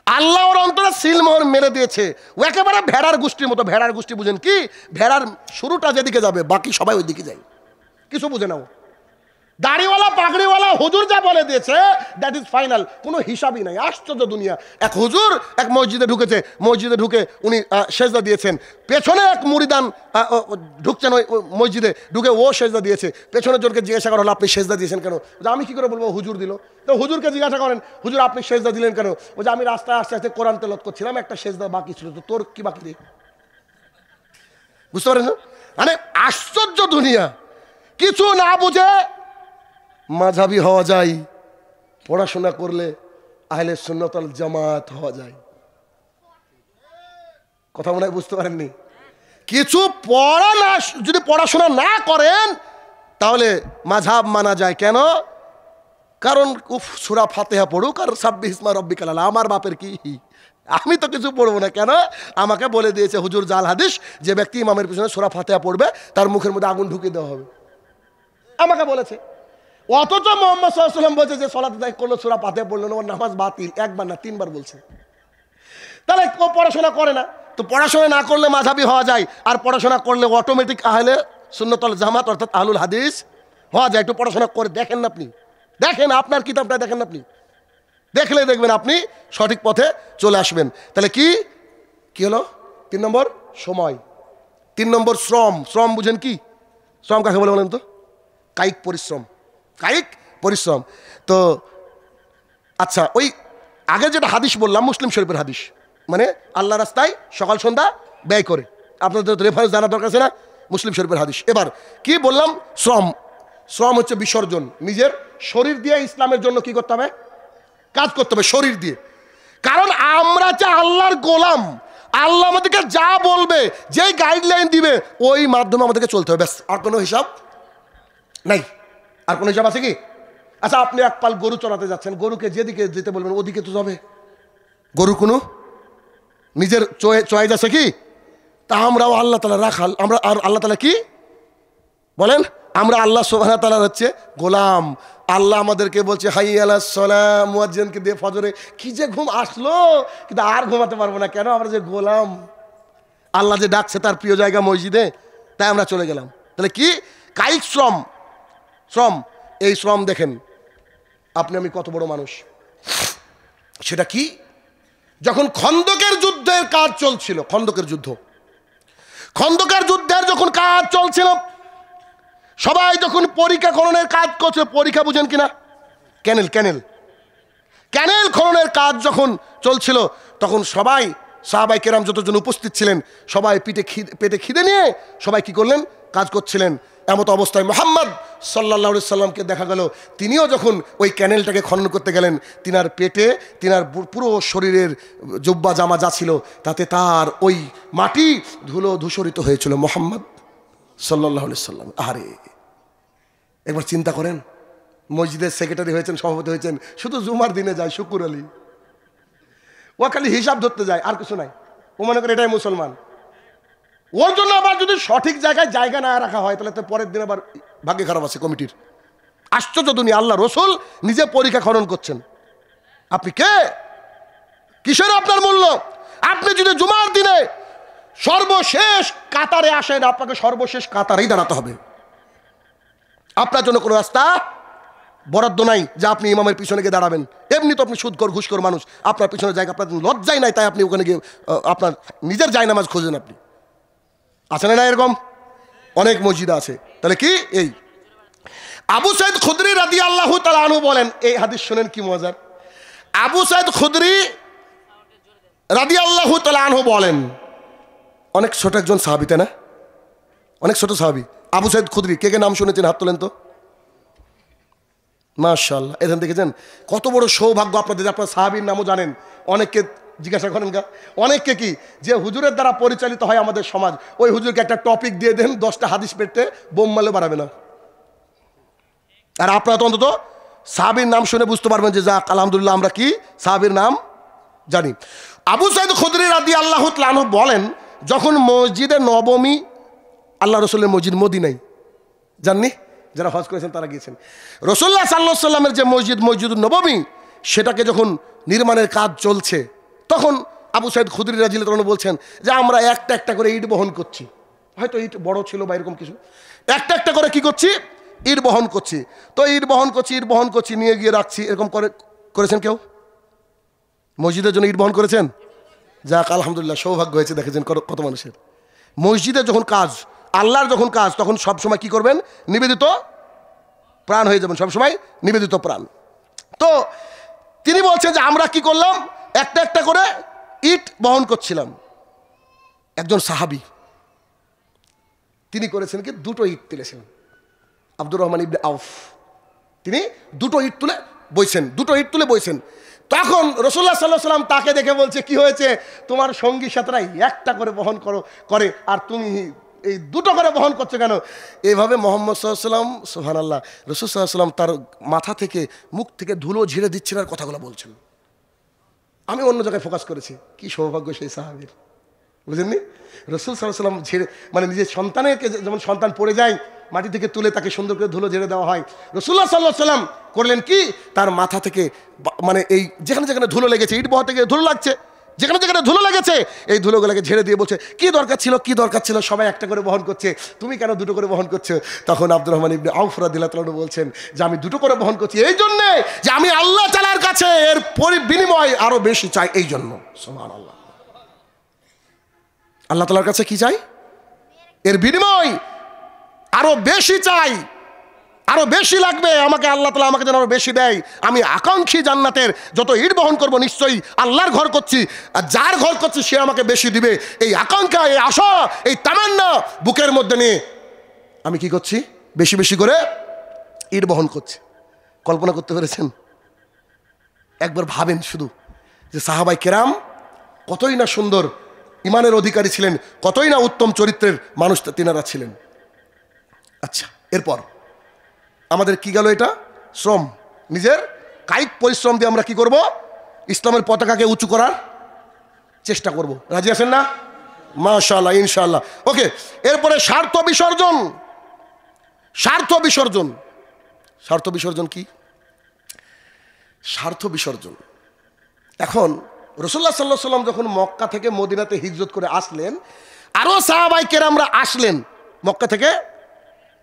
আল্লাহ ওর অন্তরে সিলমোহর মেরে দিয়েছে। ও একেবারে ভেড়ার গোষ্ঠীর মতো। ভেড়ার গোষ্ঠী বুঝেন কি? ভেড়ার শুরুটা যেদিকে যাবে বাকি সবাই ওই দিকে যায়, কিছু বুঝে নাও। দাড়িওয়ালা পাগড়িওয়ালা হুজুর যা বলে দিয়েছে, দ্যাট ইজ ফাইনাল, কোনো হিসাবই নাই। আশ্চর্য দুনিয়া। এক হুজুর এক মসজিদে ঢুকেছে, মসজিদে ঢুকে উনি সেজদা দিয়েছেন। পেছনে এক মুরিদান ঢুকছেন ওই মসজিদে, ঢুকে ও সেজদা দিয়েছে। পেছনের জনকে জিজ্ঞাসা করা হলো, আপনি সেজদা দিয়েছেন কেন? আমি কি করে বলবো? হুজুর দিল। তো হুজুরকে জিজ্ঞাসা করেন, হুজুর আপনি সেজদা দিলেন কেন? ও যে আমি রাস্তায় আস্তে আস্তে কোরআন তেলাওয়াত করছিলাম, একটা সেজদা বাকি ছিল। তো তোর কি বাকি? বুঝতে পারেন? মানে আশ্চর্য দুনিয়া। কিছু না বুঝে মাযহাবী হওয়া যায়, পড়াশোনা করলে আহলে সুন্নাত ওয়াল জামাত হওয়া যায়। কথা মনে হয় বুঝতে পারেননি? কিছু পড়া না, যদি পড়াশোনা না করেন তাহলে মাযহাব মানা যায়। কেন? কারণ সূরা ফাতিহা পড়ুক আর সাব্বিহ ইসমা রাব্বিকাল আলা, আমার বাপের কি, আমি তো কিছু পড়বো না। কেন? আমাকে বলে দিয়েছে হুজুর জাল হাদিস, যে ব্যক্তি ইমামের পিছনে সূরা ফাতিহা পড়বে তার মুখের মধ্যে আগুন ঢুকিয়ে দেওয়া হবে, আমাকে বলেছে। অথচ মুহাম্মদ সাল্লাল্লাহু আলাইহি ওয়াসাল্লাম বলছে যে সালাতে দাঁড়িয়ে কোনো সূরা ফাতিহা পড়লো না, ওর নামাজ বাতিল। 1 বার না 3 বার বলছে। তাহলে ও পড়াশোনা করে না। তো পড়াশোনা না করলে মাযহাবী হওয়া যায়, আর পড়াশোনা করলে অটোমেটিক আহলে সুন্নাত ওয়াল জামাত অর্থাৎ আহলুল হাদিস হওয়া যায়। একটু পড়াশোনা করে দেখেন না আপনি, দেখেন আপনার কিতাবটা দেখেন আপনি, দেখলে দেখবেন আপনি সঠিক পথে চলে আসবেন। তাহলে কি কি হলো? 3 নম্বর সময়, 3 নম্বর শ্রম। শ্রম বুঝেন কি? শ্রম কাকে বলে বলেন তো? কায়িক পরিশ্রম, কায়িক পরিশ্রম। তো আচ্ছা, ওই আগে যেটা হাদিস বললাম মুসলিম শরীফের হাদিস, মানে আল্লাহ রাস্তায় সকাল সন্ধ্যা ব্যয় করে, আপনাদের রেফারেন্স জানার দরকার আছে না? মুসলিম শরীফের হাদিস। এবার কি বললাম? শ্রম। শ্রম হচ্ছে বিসর্জন। নিজের শরীর দিয়ে ইসলামের জন্য কি করতে হবে? কাজ করতে হবে শরীর দিয়ে। কারণ আমরা যে আল্লাহর গোলাম, আল্লাহ আমাদেরকে যা বলবে, যেই গাইডলাইন দিবে, ওই মাধ্যমে আমাদেরকে চলতে হবে, ব্যাস। আর কোনো হিসাব নাই। আর কোনো হিসাব আছে কি? আচ্ছা, আপনি এক পাল গরু চড়াতে যাচ্ছেন, গরুকে যেদিকে যেতে বলবেন ওদিকে তো যাবে। গরুর কোনো নিজের চয়েস আছে কি? তা আমরাও আল্লাহ তাআলা রাখাল, আমরা আর আল্লাহ তাআলা কি বলেন? আমরা আল্লাহ সুবহানাহু ওয়া তাআলার হচ্ছে গোলাম। আল্লাহ আমাদেরকে বলছে হাইয়া আলাস সালাহ, মুয়াজ্জিনকে দিয়ে ফজরে, কি যে ঘুম আসলো, কিন্তু আর ঘুমাতে পারবো না। কেন? আমরা যে গোলাম, আল্লাহ যে ডাকছে তার প্রিয় জায়গা মসজিদে, তাই আমরা চলে গেলাম। তাহলে কি কায়িক শ্রম, শ্রম। এই শ্রম দেখেন আপনি আমি কত বড় মানুষ। সেটা কি? যখন খন্দকের যুদ্ধের কাজ চলছিল, খন্দকের যুদ্ধের যখন কাজ চলছিল, সবাই যখন পরীক্ষা খননের কাজ করছিল, পরীক্ষা বুঝেন কিনা? ক্যানেল খননের কাজ যখন চলছিল, তখন সবাই সাহাবায়ে কেরাম যতজন উপস্থিত ছিলেন, সবাই পেটে খিদে নিয়ে সবাই কি করলেন? কাজ করছিলেন। এমত অবস্থায় মুহাম্মদ সাল্লাল্লাহু আলাইহি সাল্লামকে দেখা গেল, তিনিও যখন ওই ক্যানেলটাকে খনন করতে গেলেন, তিনার পেটে, তিনার পুরো শরীরের জুব্বা জামা যা ছিল, তাতে তার ওই মাটি ধুলো ধূসরিত হয়েছিল। মুহাম্মদ সাল্লাল্লাহু আলাইহি সাল্লাম, আরে একবার চিন্তা করেন, মসজিদের সেক্রেটারি হয়েছেন, সভাপতি হয়েছেন, শুধু জুমার দিনে যায়, শুকুর আলী, ও খালি হিসাব ধরতে যায়, আর কিছু নাই। ও মনে করে এটাই মুসলমান। ওর জন্য আবার যদি সঠিক জায়গায় জায়গা না রাখা হয়, তাহলে তো পরের দিন আবার ভাগ্য খারাপ আছে কমিটির। আশ্চর্য দুনিয়া, আল্লাহ রসুল নিজে পরীক্ষা খনন করছেন। আপনি কে? কিসের আপনার মূল্য? আপনি যদি জুমার দিনে সর্বশেষ কাতারে আসেন, আপনাকে সর্বশেষ কাতারেই দাঁড়াতে হবে। আপনার জন্য কোনো রাস্তা বরাদ্দ নাই যে আপনি ইমামের পিছনে গিয়ে দাঁড়াবেন। এমনি তো আপনি সুদখোর ঘুষখোর মানুষ, আপনার পিছনে জায়গা, আপনার লজ্জাই নাই, তাই আপনি ওখানে গিয়ে আপনার নিজের জায়নামাজ খোঁজেন। আপনি আছে না এরকম? অনেক মসজিদ আছে। তাহলে কি? এই আবু সাইদ খুদরি রাদিয়াল্লাহু তাআলা আনহু বলেন, এই হাদিস শুনেন কি মজার। আবু সাইদ খুদরি রাদিয়াল্লাহু তাআলা আনহু বলেন, অনেক ছোট একজন সাহাবী, তাই না? অনেক ছোট সাহাবী আবু সাইদ খুদরি। কে কে নাম শুনেছেন হাত তোলেন তো? মাশাআল্লাহ। এখান দেখেছেন কত বড় সৌভাগ্য আপনাদের, আপনার সাহাবীর নামও জানেন। অনেককে জিজ্ঞাসা করেন অনেককে কি যে হুজুরের দ্বারা পরিচালিত হয় আমাদের সমাজ, ওই হুজুরকে একটা টপিক দিয়ে দেন, 10টা হাদিস পেটে বোম মারলে বাড়াবে না। আর আপনারা তো অন্তত সাহাবীর নাম শুনে বুঝতে পারবেন যে যাক আলহামদুলিল্লাহ আমরা কি সাহাবীর নাম জানি। আবু সাইদ খুদরি রাদিয়াল্লাহু তাআলা আনহু বলেন, যখন মসজিদে নবমী, আল্লাহ রসুলের মসজিদ মদিনায়, জাননি? যারা হজ করেছেন তারা গিয়েছেন। রাসূলুল্লাহ সাল্লাল্লাহু আলাইহি সাল্লামের যে মসজিদুন নববী, সেটাকে যখন নির্মাণের কাজ চলছে, তখন আবু সাইদ খুদরি রাদিয়াল্লাহু আনহু বলছেন যে আমরা একটা একটা করে ইট বহন করছি। হয়তো ইট বড় ছিল বা এরকম কিছু, একটা একটা করে কি করছি? ইট বহন করছি। তো ইট বহন করছি নিয়ে গিয়ে রাখছি। এরকম করেছেন কেউ? মসজিদের জন্য ইট বহন করেছেন? যাক আলহামদুলিল্লাহ, সৌভাগ্য হয়েছে। দেখেছেন কত মানুষের। মসজিদের যখন কাজ, আল্লাহর যখন কাজ, তখন সবসময় কি করবেন? নিবেদিত প্রাণ হয়ে যাবেন, সবসময় নিবেদিত প্রাণ। তো তিনি বলছেন যে আমরা কি করলাম? একটা একটা করে ইট বহন করছিলাম। একজন সাহাবী তিনি করেছেন কি? 2টো ইট তুলেছিলেন। আব্দুর রহমান ইবনে আউফ, তিনি 2টো ইট তুলে বইছেন। তখন রাসূলুল্লাহ সাল্লাল্লাহু আলাইহি সাল্লাম তাকে দেখে বলছে, কি হয়েছে? তোমার সঙ্গী সাথীরা একটা করে বহন করে আর তুমি এই 2টো করে বহন করছো কেন? এইভাবে মুহাম্মদ সাল্লাল্লাহু আলাইহি সাল্লাম, সুবহানাল্লাহ, রাসূল সাল্লাল্লাহু আলাইহি সাল্লাম তার মাথা থেকে, মুখ থেকে ধুলো ঝেড়ে দিচ্ছেন আর কথাগুলো বলছেন। আমি অন্য জায়গায় ফোকাস করেছি। কি সৌভাগ্য সেই সাহাবীর, বুঝেননি? রাসূল সাল্লাল্লাহু আলাইহি সাল্লাম ঝেড়ে, মানে নিজের সন্তানকে, যেমন সন্তান পড়ে যায় মাটি থেকে তুলে তাকে সুন্দর করে ধুলো ঝেড়ে দেওয়া হয়, রাসূলুল্লাহ সাল্লাল্লাহু আলাইহি সাল্লাম করলেন কি? তার মাথা থেকে, মানে এই যেখানে যেখানে ধুলো লেগেছে, ইট বহা থেকে ধুলো লাগছে, যেখানে যেখানে ধুলো লেগেছে এই ধুলোগুলোকে ঝেড়ে দিয়ে বলছে, কি দরকার ছিল, সবাই একটা করে বহন করছে, তুমি কেন 2টো করে বহন করছো? তখন আব্দুর রহমান ইবনে আউফ রাদিয়াল্লাহু তাআলা বলছেন যে আমি 2টো করে বহন করছি এই জন্যে যে আমি আল্লাহ তাআলার কাছে এর বিনিময় আরো বেশি চাই, এই জন্য। সুবহানাল্লাহ। আল্লাহ তাআলার কাছে কি চাই? এর বিনিময় আরো বেশি চাই, আরো বেশি লাগবে আমাকে, আল্লাহ তাআলা আমাকে যেন আরো বেশি দেয়। আমি আকাঙ্ক্ষী জান্নাতের, যত ইট বহন করবো নিশ্চয়ই আল্লাহর ঘর করছি, আর যার ঘর করছি সে আমাকে বেশি দিবে। এই আকাঙ্ক্ষা, এই আশা, এই তামান্না বুকের মধ্যে নিয়ে আমি কি করছি? বেশি বেশি করে ইট বহন করছি। কল্পনা করতে পেরেছেন? একবার ভাবেন শুধু যে সাহাবায়ে কেরাম কতই না সুন্দর ইমানের অধিকারী ছিলেন, কতই না উত্তম চরিত্রের মানুষ তিনারা ছিলেন। আচ্ছা, এরপর আমাদের কি গেল? এটা শ্রম, নিজের কায়িক পরিশ্রম দিয়ে আমরা কি করব? ইসলামের পতাকাকে উঁচু করার চেষ্টা করব। রাজি আছেন না? মাশাআল্লাহ, ইনশাআল্লাহ। ওকে, এরপরে স্বার্থ বিসর্জন। স্বার্থ বিসর্জন, স্বার্থ বিসর্জন কি? স্বার্থ বিসর্জন, এখন রাসূলুল্লাহ সাল্লাল্লাহু আলাইহি ওয়াসাল্লাম যখন মক্কা থেকে মদিনাতে হিজরত করে আসলেন, আরো সাহাবায়ে কেরামরা আসলেন মক্কা থেকে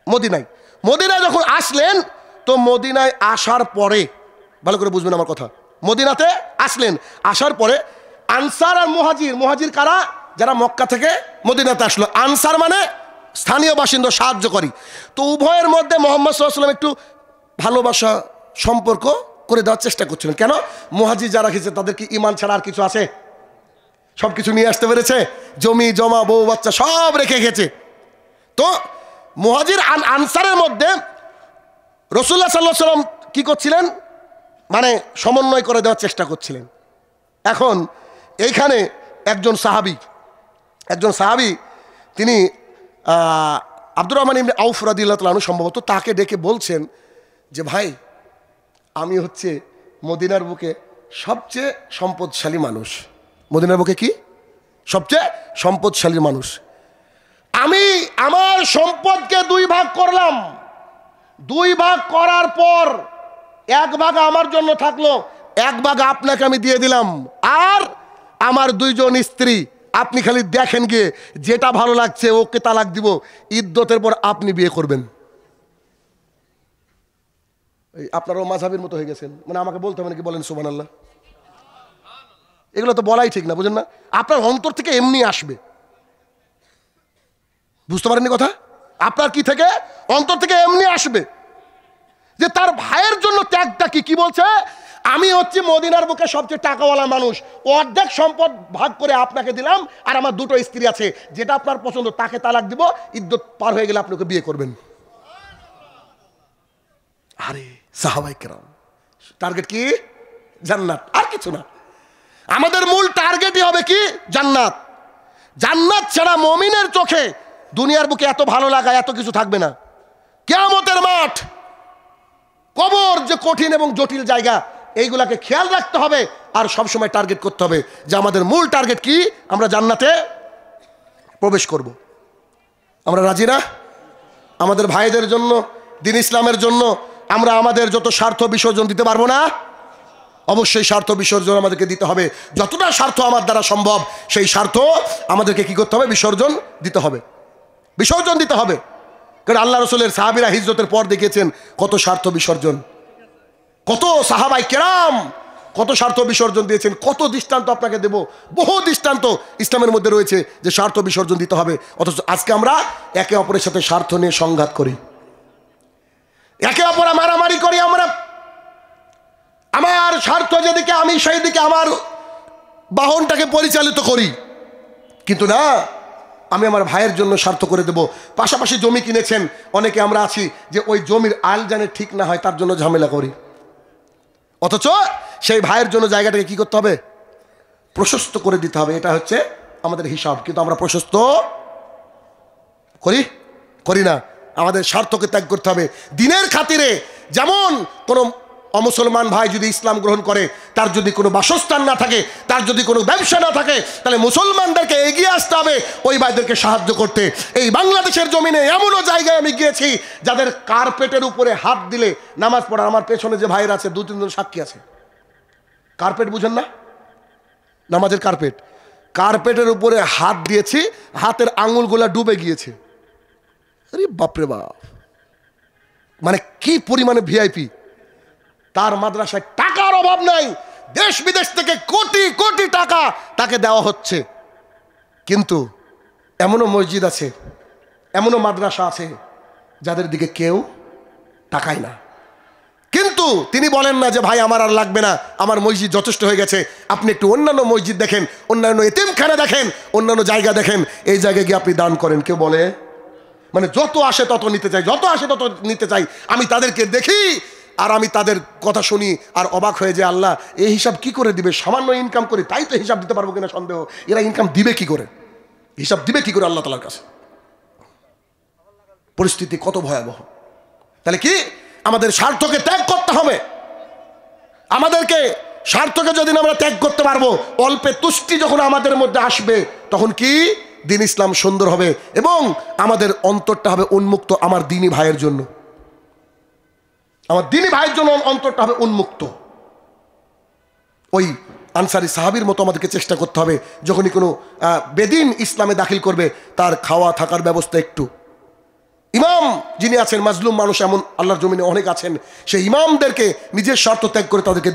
মদিনায়। মদিনায় যখন আসলেন, তো মদিনায় আসার পরে, ভালো করে বুঝবেন আমার কথা, মদিনাতে আসলেন, আসার পরে আনসার আর মুহাজির, মুহাজির কারা? যারা মক্কা থেকে মদিনাতে আসলো। আনসার মানে স্থানীয় বাসিন্দা, সাহায্যকারী। তো উভয়ের মধ্যে মুহাম্মদ সাল্লাল্লাহু আলাইহি ওয়াসাল্লাম একটু ভালোবাসা সম্পর্ক করে দেওয়ার চেষ্টা করছিলেন। কেন? মুহাজির যারা এসেছে তাদের কি ঈমান ছাড়া আর কিছু আছে? সব কিছু নিয়ে আসতে পেরেছে, জমি জমা বউ বাচ্চা সব রেখে গেছে। তো মুহাজির আনসারের মধ্যে রাসূলুল্লাহ সাল্লাল্লাহু আলাইহি ওয়াসাল্লাম কি করছিলেন? মানে সমন্বয় করে দেওয়ার চেষ্টা করছিলেন। এখন এইখানে একজন সাহাবী তিনি আব্দুর রহমান ইবনে আউফ রাদিয়াল্লাহু তাআলা আনহু সম্ভবত, তাকে ডেকে বলছেন যে ভাই, আমি হচ্ছে মদিনার বুকে সবচেয়ে সম্পদশালী মানুষ। মদিনার বুকে কি? সবচেয়ে সম্পদশালী মানুষ। আমি আমার সম্পদকে দুই ভাগ করলাম। দুই ভাগ করার পর এক ভাগ আমার জন্য থাকলো, এক ভাগ আপনাকে আমি দিয়ে দিলাম। আর আমার দুইজন স্ত্রী, আপনি খালি দেখেন গিয়ে, যেটা ভালো লাগছে ওকে তালাক দিব, ইদ্যতের পর আপনি বিয়ে করবেন। এই আপনারাও মাযহাবের মতো হয়ে গেছেন, মানে আমাকে বলতে হবে নাকি? বলেন সুবহানাল্লাহ। এগুলো তো বলাই ঠিক না, বুঝেন না? আপনার অন্তর থেকে এমনি আসবে, বুঝতে পারেননি কথা? আপনার কি থেকে? অন্তর থেকে এমনি আসবে যে তার ভাইয়ের জন্য ত্যাগটা কি। কি বলছে? আমি হচ্ছে মদিনার বুকে সবচেয়ে টাকাওয়ালা মানুষ, অর্ধেক সম্পদ ভাগ করে আপনাকে দিলাম, আর আমার দুটো স্ত্রী আছে, যেটা আপনার পছন্দ তাকে তালাক দিব, ইদ্যত পার হয়ে গেলে আপনি ওকে বিয়ে করবেন। আরে সাহাবায়ে কেরাম, টার্গেট কি? জান্নাত, আর কিছু না। আমাদের মূল টার্গেটই হবে কি? জান্নাত। জান্নাত ছাড়া মুমিনের চোখে দুনিয়ার বুকে এত ভালো লাগা, এত কিছু থাকবে না। কিয়ামতের মাঠ, কবর যে কঠিন এবং জটিল জায়গা, এইগুলাকে খেয়াল রাখতে হবে আর সবসময় টার্গেট করতে হবে যে আমাদের মূল টার্গেট কি? আমরা জান্নাতে প্রবেশ করব। আমরা রাজি না? আমাদের ভাইদের জন্য, দ্বীন ইসলামের জন্য আমরা আমাদের যত স্বার্থ বিসর্জন দিতে পারবো না? অবশ্যই স্বার্থ বিসর্জন আমাদেরকে দিতে হবে। যতটা স্বার্থ আমার দ্বারা সম্ভব সেই স্বার্থ আমাদেরকে কি করতে হবে? বিসর্জন দিতে হবে, বিসর্জন দিতে হবে। কারণ আল্লাহ রসুলের সাহাবীরা হিজরতের পর দেখিয়েছেন কত স্বার্থ বিসর্জন, কত সাহাবায়ে কেরাম কত স্বার্থ বিসর্জন দিয়েছেন। কত দৃষ্টান্ত আপনাকে দেব, বহু দৃষ্টান্ত ইসলামের মধ্যে রয়েছে যে স্বার্থ বিসর্জন দিতে হবে। অথচ আজকে আমরা একে অপরের সাথে স্বার্থ নিয়ে সংঘাত করি, একে অপরে মারামারি করি। আমরা আমার স্বার্থ যেদিকে, আমি সেই দিকে আমার বাহনটাকে পরিচালিত করি, কিন্তু না, আমি আমার ভাইয়ের জন্য স্বার্থ করে দেব। পাশাপাশি জমি কিনেছেন অনেকে, আমরা আছি যে ওই জমির আল জানে ঠিক না হয় তার জন্য ঝামেলা করি। অথচ সেই ভাইয়ের জন্য জায়গাটাকে কি করতে হবে? প্রশস্ত করে দিতে হবে। এটা হচ্ছে আমাদের হিসাব, কিন্তু আমরা প্রশস্ত করি না। আমাদের স্বার্থকে ত্যাগ করতে হবে দিনের খাতিরে। যেমন কোনো অমুসলমান ভাই যদি ইসলাম গ্রহণ করে, তার যদি কোনো বাসস্থান না থাকে, তার যদি কোনো ব্যবসা না থাকে, তাহলে মুসলমানদেরকে এগিয়ে আসতে হবে ওই ভাইদেরকে সাহায্য করতে। এই বাংলাদেশের জমিনে এমনও জায়গায় আমি গিয়েছি যাদের কার্পেটের উপরে হাত দিলে নামাজ পড়া, আমার পেছনে যে ভাইয়ের আছে 2-3 জন সাক্ষী আছে। কার্পেট বুঝেন না? নামাজের কার্পেট, কার্পেটের উপরে হাত দিয়েছি, হাতের আঙুলগুলা ডুবে গিয়েছে। আরে বাপরে বাপ, মানে কি পরিমাণে ভিআইপি। তার মাদ্রাসায় টাকার অভাব নাই, দেশ বিদেশ থেকে কোটি কোটি টাকা তাকে দেওয়া হচ্ছে, কিন্তু এমনও মসজিদ আছে, এমনও মাদ্রাসা আছে যাদের দিকে কেউ তাকায় না। কিন্তু তিনি বলেন না যে ভাই আমার আর লাগবে না, আমার মসজিদ যথেষ্ট হয়ে গেছে, আপনি একটু অন্যান্য মসজিদ দেখেন, অন্যান্য এতিমখানা দেখেন, অন্যান্য জায়গা দেখেন, এই জায়গায় গিয়ে আপনি দান করেন। কেউ বলে? মানে যত আসে তত নিতে চাই, যত আসে তত নিতে চাই। আমি তাদেরকে দেখি আর আমি তাদের কথা শুনি আর অবাক হয়ে যে আল্লাহ এই হিসাব কি করে দিবে, সামান্য ইনকাম করি তাই তো হিসাব দিতে পারবো কিনা সন্দেহ, এরা ইনকাম দিবে কি করে, হিসাব দিবে কি করে আল্লাহ তাআলার কাছে। পরিস্থিতি কত ভয়াবহ। তাহলে কি আমাদের স্বার্থকে ত্যাগ করতে হবে। আমাদেরকে স্বার্থকে যদি আমরা ত্যাগ করতে পারবো, অল্পে তুষ্টি যখন আমাদের মধ্যে আসবে তখন কি দিন ইসলাম সুন্দর হবে এবং আমাদের অন্তরটা হবে উন্মুক্ত আমার দ্বীনি ভাইয়ের জন্য, আমার দ্বীনি ভাইয়ের জন্য অন্তরটা হবে উন্মুক্ত। ওই আনসারী সাহাবীর মতো আমাদেরকে চেষ্টা করতে হবে, যখনই কোনো বেদিন ইসলামে দাখিল করবে তার খাওয়া থাকার ব্যবস্থা একটু, ইমাম যিনি আছেন মাজলুম মানুষ এমন আল্লাহর জমিনে অনেক আছেন, সেই ইমামদেরকে নিজের স্বার্থ ত্যাগ করে তাদেরকে